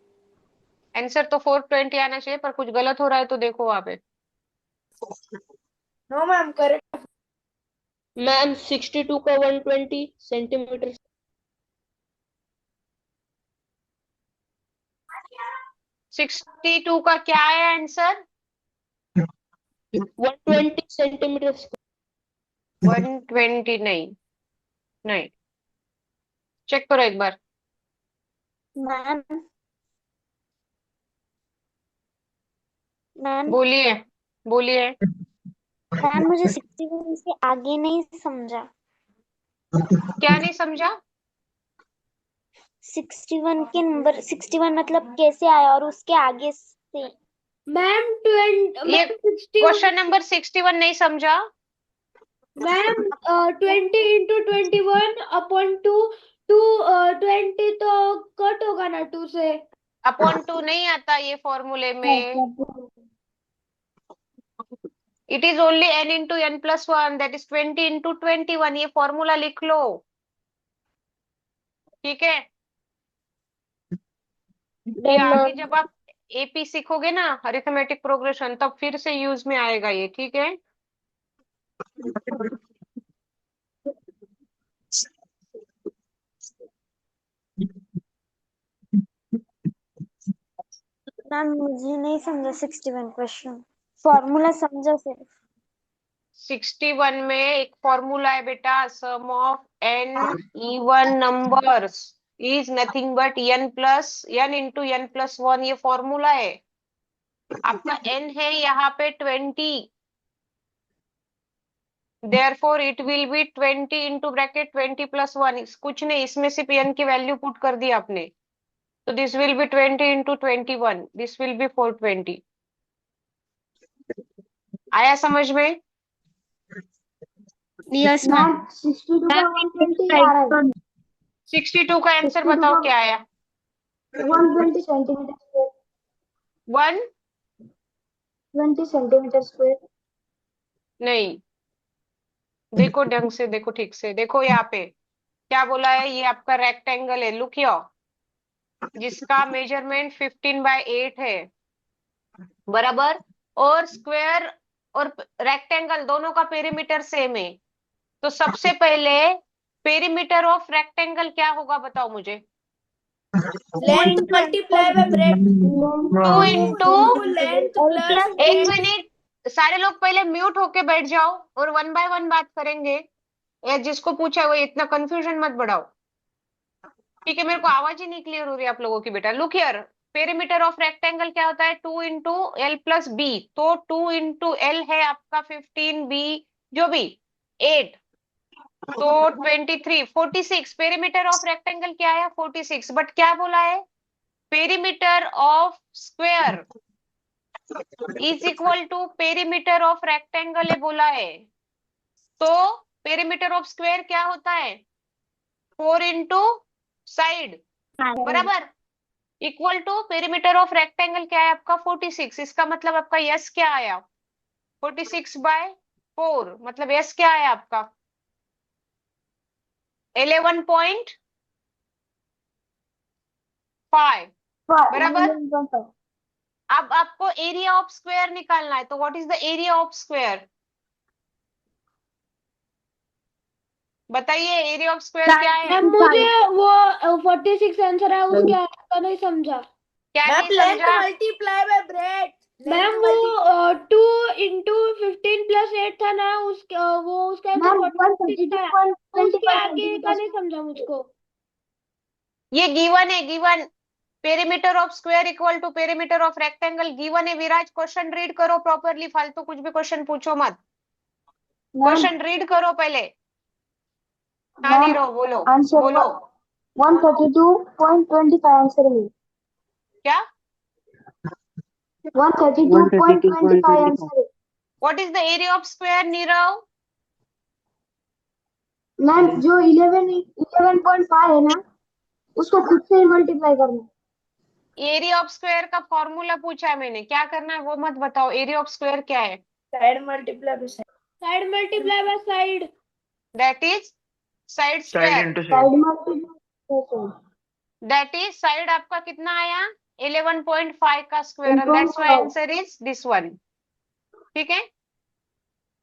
आंसर तो 420 आना चाहिए, पर कुछ गलत हो रहा है तो देखो वहां पे। No ma'am correct. मैम 62 का 120 सेंटीमीटर। 62 का क्या है आंसर, 120 सेंटीमीटर। 120 नहीं, नहीं, चेक करो एक बार। मैम मैम बोलिए बोलिए। मैम मुझे 61 से आगे नहीं समझा। क्या नहीं समझा, 61 के नंबर 61 मतलब कैसे आया और उसके आगे से। मैम ये 60। क्वेश्चन नंबर 61 नहीं समझा। Ma'am 20 into 21 upon 2। 20 तो कट होगा ना 2 से। अपॉन 2 नहीं आता ये फॉर्मूले में, it is only n into n plus 1, that is 20 into 21, ये फॉर्मूला लिख लो, ठीक है। ये आगे जब आप एपी सीखोगे ना, अरिथमेटिक प्रोग्रेशन, तब फिर से यूज में आएगा ये, ठीक है। मैम मुझे नहीं समझा 61 क्वेश्चन, फॉर्मूला समझा सिर्फ। 61 में एक फॉर्मूला है बेटा, sum of n even numbers is nothing but n into n plus 1, ये फॉर्मूला है। आपका n है यहाँ पे 20, therefore it will B 20 into bracket 20 plus 1, कुछ नहीं, इसमें सिर्फ n की वैल्यू पुट कर दी आपने, तो this will B 20 into 21, this will B 420। आया समझ में। Yes ma'am ma'am. 62 का मैम 120 आ रहा है। 62 का आंसर 62 बताओ का क्या आया, 120 सेंटीमीटर स्क्वायर। 1 20 centimetre square. नहीं, देखो ढंग से देखो, ठीक से देखो, यहाँ पे क्या बोला है, ये आपका रेक्टेंगल है, लुक हियर, जिसका मेजरमेंट 15/8 है बराबर, और स्क्वायर और रेक्टेंगल दोनों का पेरीमीटर सेम है। तो सबसे पहले पेरीमीटर ऑफ रेक्टेंगल क्या होगा बताओ मुझे, length multiply by breath. 2 into, length plus एक मिनट सारे लोग पहले म्यूट होके बैठ जाओ और 1 बाय 1 बात करेंगे, या जिसको पूछा है वो इतना कंफ्यूजन मत बढ़ाओ, ठीक है। मेरे को आवाज ही नहीं क्लियर हो रही आप लोगों की बेटा। Look here, perimeter of rectangle क्या होता है, 2 इंटू एल प्लस बी, तो 2 इंटू एल है आपका 15, बी जो भी 8, तो 23, 46 पेरीमीटर ऑफ रेक्टेंगल क्या है 46, बट क्या बोला है perimeter of square is equal to perimeter of rectangle बोला है। तो पेरीमीटर ऑफ स्क्वायर क्या होता है 4 इंटू साइड बराबर equal to perimeter of rectangle क्या है आपका 46। इसका मतलब आपका यस क्या आया 46/4 मतलब यस क्या आया आपका 11.5 बराबर। अब आपको एरिया ऑफ स्क्वायर निकालना है तो what is the area of square बताइए एरिया ऑफ स्क्वायर क्या है मैम मुझे वो 46 आंसर है उसके आगे का नहीं समझा। क्या मैम नहीं लेंथ समझा मल्टीप्लाई बाय ब्रेथ मैम वो 2 इंटू 15 प्लस 8 था ना उसके वो उसका आंसर 46 था तो उसके आगे का नहीं समझा मुझको। ये गिवन है given perimeter of square equal to perimeter of rectangle given है। विराज क्वेश्चन रीड करो प्रॉपरली फालतू कुछ भी क्वेश्चन पूछो मत क्वेश्चन रीड करो पहले। हाँ नीरव बोलो आंसर बोलो 132.25 आंसर है। क्या 132.25 आंसर है। What is the area of square Nirav ma'am जो 11.5 है ना उसको खुद से मल्टीप्लाई करना। एरिया ऑफ स्क्वायर का फॉर्मूला पूछा है मैंने क्या करना है वो मत बताओ एरिया ऑफ स्क्वायर क्या है side multiply by side multiply by side that is side side square into side side multiply that is side आपका कितना आया 11.5 का square and that's why 11.5 answer is this one. ठीक है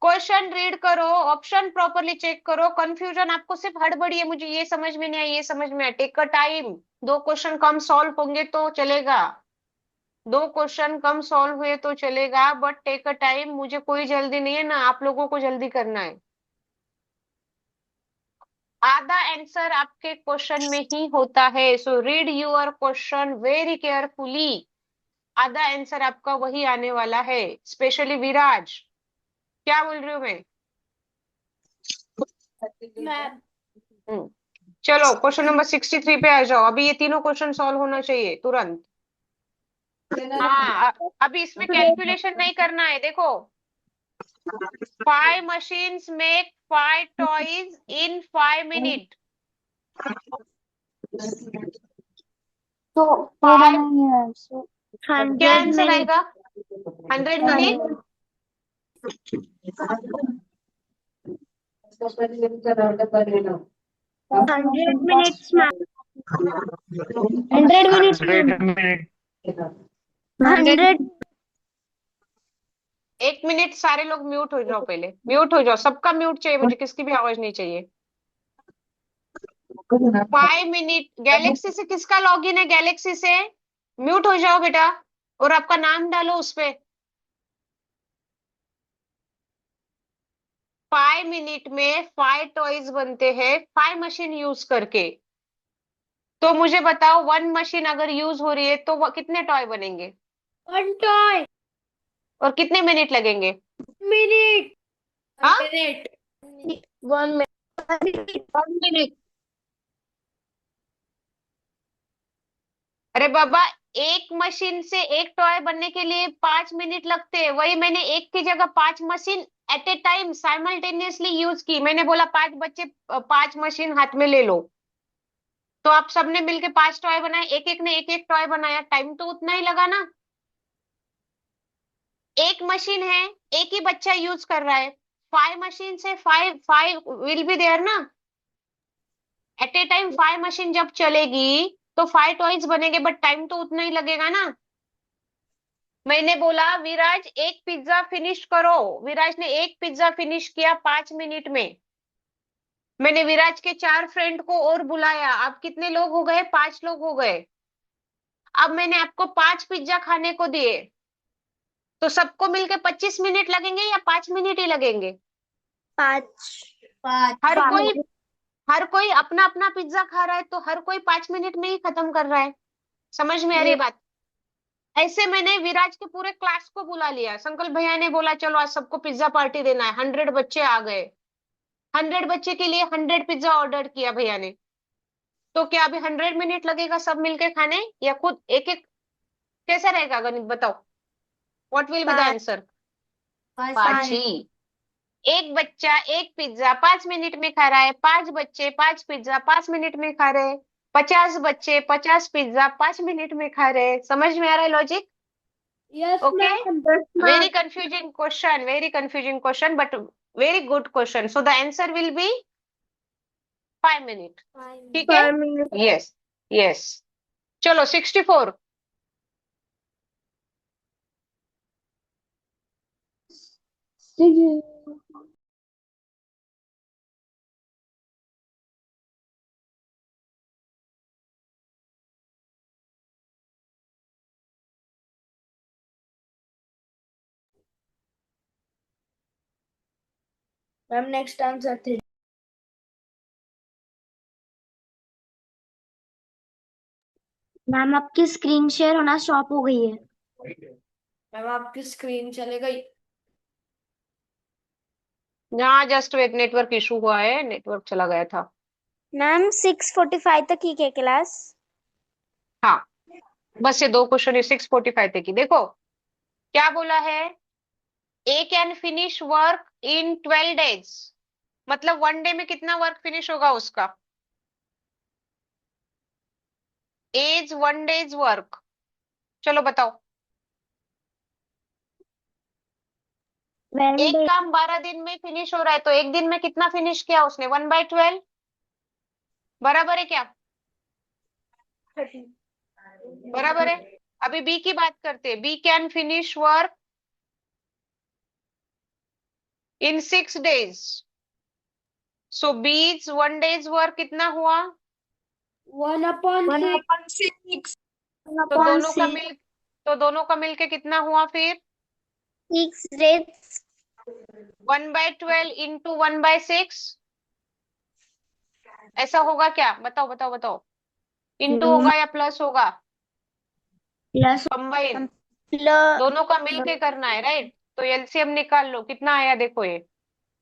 क्वेश्चन रीड करो ऑप्शन प्रॉपरली चेक करो कंफ्यूजन आपको सिर्फ हड़बड़ी है मुझे ये समझ में नहीं आई ये समझ में आया टेक अ टाइम 2 क्वेश्चन कम सॉल्व होंगे तो चलेगा 2 क्वेश्चन कम सॉल्व हुए तो चलेगा बट टेक अ टाइम मुझे कोई जल्दी नहीं है ना आप लोगों को जल्दी करना है। आधा आंसर आपके क्वेश्चन में ही होता है so read your question very carefully आधा आंसर आपका वही आने वाला है स्पेशली विराज क्या बोल रही हूँ मैं मैम चलो क्वेश्चन नंबर 63 पे आ जाओ अभी ये तीनों क्वेश्चन सॉल्व होना चाहिए तुरंत। हाँ अभी इसमें कैलकुलेशन नहीं करना है देखो 5 machines make 5 toys in 5 minutes तो Five- आंसर क्या आंसर आएगा 100 minute hundred minutes ma'am 100 minutes 100 minute 100 1 minute सारे लोग म्यूट हो जाओ पहले म्यूट हो जाओ सबका म्यूट चाहिए मुझे किसकी भी आवाज नहीं चाहिए 5 मिनट गैलेक्सी से किसका लॉगिन है गैलेक्सी से म्यूट हो जाओ बेटा और आपका नाम डालो उसपे 5 मिनट में 5 टॉयज बनते हैं 5 मशीन यूज करके। तो मुझे बताओ 1 मशीन अगर यूज हो रही है तो कितने टॉय बनेंगे 1 टॉय और कितने मिनट लगेंगे मिनट हाँ? मिनट 1 मिनट अरे बाबा एक मशीन से एक टॉय बनने के लिए 5 मिनट लगते हैं वही मैंने एक की जगह 5 मशीन एट ए टाइम साइमल्टेनियसली यूज की मैंने बोला 5 बच्चे 5 मशीन हाथ में ले लो तो आप सबने मिलके 5 टॉय बनाए एक एक ने एक एक टॉय बनाया टाइम तो उतना ही लगा ना। एक मशीन है एक ही बच्चा यूज कर रहा है 5 मशीन से 5 विल बी देयर ना एट ए टाइम 5 मशीन जब चलेगी तो 5 टॉयज बनेंगे बट टाइम तो उतना ही लगेगा ना। मैंने बोला विराज एक पिज्जा फिनिश करो विराज ने एक पिज्जा फिनिश किया 5 मिनट में। मैंने विराज के 4 फ्रेंड को और बुलाया आप कितने लोग हो गए 5 लोग हो गए। अब मैंने आपको 5 पिज्जा खाने को दिए तो सबको मिलके 25 मिनट लगेंगे या 5 मिनट ही लगेंगे 5 हर कोई अपना अपना पिज्जा खा रहा है तो हर कोई 5 मिनट में ही खत्म कर रहा है। समझ में आ रही बात ऐसे मैंने विराज के पूरे क्लास को बुला लिया संकल्प भैया ने बोला चलो आज सबको पिज्जा पार्टी देना है 100 बच्चे आ गए 100 बच्चे के लिए 100 पिज्जा ऑर्डर किया भैया ने, तो क्या अभी 100 मिनट लगेगा सब मिलके खाने, या खुद एक एक, कैसा रहेगा गणित बताओ? What will be the 5 answer? 5 5 ही। एक बच्चा एक पिज्जा 5 मिनट में खा रहा है, 5 बच्चे 5 पिज्जा 5 मिनट में खा रहे हैं, 50 बच्चे 50 पिज्जा 5 मिनट में खा रहे हैं। समझ में आ रहा है logic? Yes okay, ma'am. very confusing question, very confusing question, but very good question. So the answer will be 5 minutes. ठीक है? 5 minutes. Yes, yes. चलो 64। मैम नेक्स्ट आंसर थे। मैम आपकी स्क्रीन शेयर होना स्टॉप हो गई है। मैम आपकी स्क्रीन चले गई। यहाँ जस्ट एक नेटवर्क इशू हुआ है, नेटवर्क चला गया था। मैम 6:45 तक ही क्या क्लास? हाँ, बस ये 2 क्वेश्चन 6:45 तक की। देखो क्या बोला है, A can finish work in 12 days, मतलब 1 डे में कितना वर्क फिनिश होगा उसका? As 1 day's work. चलो बताओ, एक काम 12 दिन में फिनिश हो रहा है, तो एक दिन में कितना फिनिश किया उसने? 1/12 बराबर है क्या? बराबर है। अभी बी की बात करते हैं, B can finish work in 6 days, so B's 1 day's work कितना हुआ? 1/6। तो दोनों का मिल तो दोनों का मिलके कितना हुआ फिर? 6 days. 1/12 इंटू 1/6, ऐसा होगा क्या? बताओ बताओ बताओ, इंटू होगा या प्लस होगा? प्लस कंबाइन, प्लस दोनों का मिलके करना है, राइट? तो एलसीएम निकाल लो, कितना आया देखो ये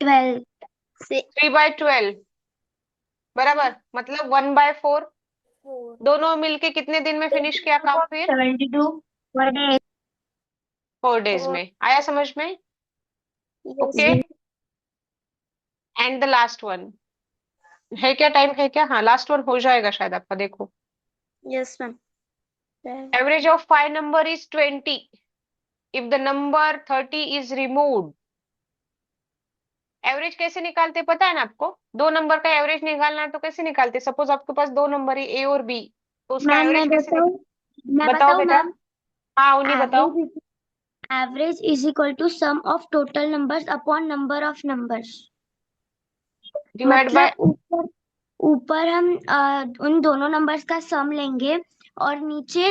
12 3/12 बराबर, मतलब 1/4। दोनों मिलके कितने दिन में फिनिश किया काम फिर? 72 पर डे। 4 डेज में। आया समझ में? Okay, and the last one है क्या? टाइम है क्या? हाँ, लास्ट वन हो जाएगा शायद आपका। देखो, yes ma'am. Average of 5 number is 20 if the number 30 is removed. Average कैसे निकालते पता है ना आपको? 2 नंबर का एवरेज निकालना है तो कैसे निकालते? सपोज आपके पास 2 नंबर है, ए और बी, तो उसका मैम एवरेज मैं कैसे बताऊं बताओ बेटा। मैम। हाँ, उन्हीं बताओ। Average is equal to sum of total numbers upon number of numbers. Divide by, मतलब ऊपर ऊपर हम उन दोनों नंबर्स का सम लेंगे और नीचे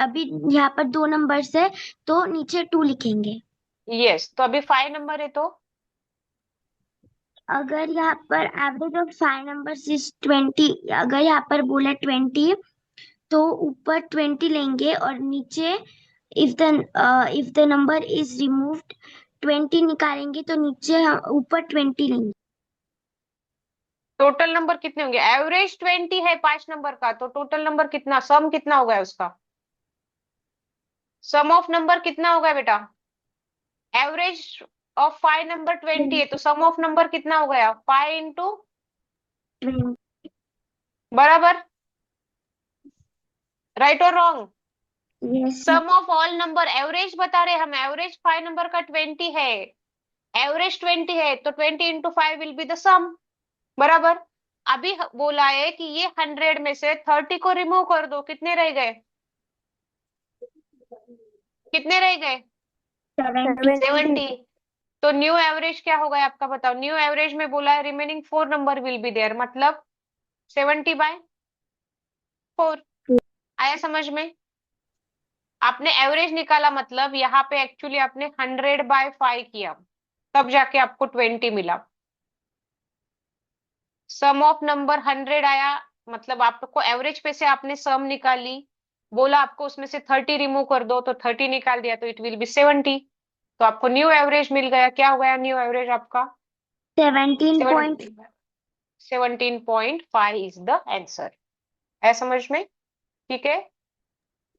अभी यहाँ पर 2 नंबर्स है तो नीचे 2 लिखेंगे। यस, तो अभी 5 नंबर है तो अगर यहाँ पर एवरेज ऑफ 5 नंबर्स इज 20, अगर यहाँ पर बोले 20 तो ऊपर 20 लेंगे और नीचे if the number is removed 20 निकालेंगे तो नीचे ऊपर 20 लेंगे। टोटल नंबर कितने होंगे? एवरेज 20 है 5 नंबर का, तो टोटल नंबर कितना, सम कितना होगा उसका? सम ऑफ नंबर कितना होगा बेटा? एवरेज ऑफ 5 नंबर 20 है, तो सम ऑफ नंबर कितना हो गया? 5 इंटू, बराबर, राइट और wrong? Yes sum of all number, average बता रहे हम, एवरेज 5 नंबर का 20 है, एवरेज 20 है, तो 20 इंटू 5 विल बी द सम, बराबर। अभी बोला है कि ये 100 में से 30 को रिमूव कर दो, कितने रह गए? कितने रह गए? 70। तो न्यू एवरेज क्या होगा आपका, बताओ? न्यू एवरेज में बोला है remaining 4 number will be there, मतलब 70/4। आया समझ में? आपने एवरेज निकाला, मतलब यहाँ पे एक्चुअली आपने 100/5 किया, तब जाके आपको 20 मिला। सम ऑफ नंबर 100 आया, मतलब आपको एवरेज पे से आपने सम निकाली, बोला आपको उसमें से 30 रिमूव कर दो, तो 30 निकाल दिया, तो इट विल बी 70। तो आपको न्यू एवरेज मिल गया। क्या हो गया न्यू एवरेज आपका? 17 17.5 इज द आंसर। है समझ में? ठीक है,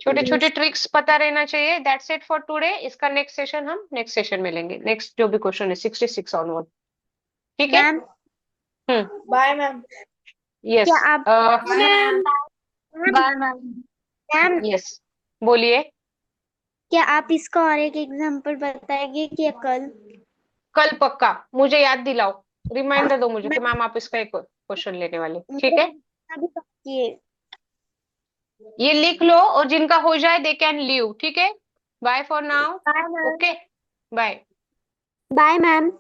छोटे छोटे ट्रिक्स पता रहना चाहिए। That's it for today. इसका नेक्स्ट सेशन हम नेक्स्ट सेशन में लेंगे, नेक्स्ट जो भी क्वेश्चन है 66 ऑनवर्ड। ठीक है। Ma'am hmm. Bye ma'am. Yes क्या आप ma'am bye ma'am. Ma'am yes, बोलिए। क्या आप इसका और एक एग्जांपल बताएंगे कि कल? कल पक्का, मुझे याद दिलाओ, रिमाइंडर दो मुझे कि मैम मैम आप इसका एक क्वेश्चन लेने वाले। ठीक है, अभी ये ये लिख लो और जिनका हो जाए दे कैन लीव। ठीक है, bye for now. Bye ma'am. Okay, bye. Bye ma'am.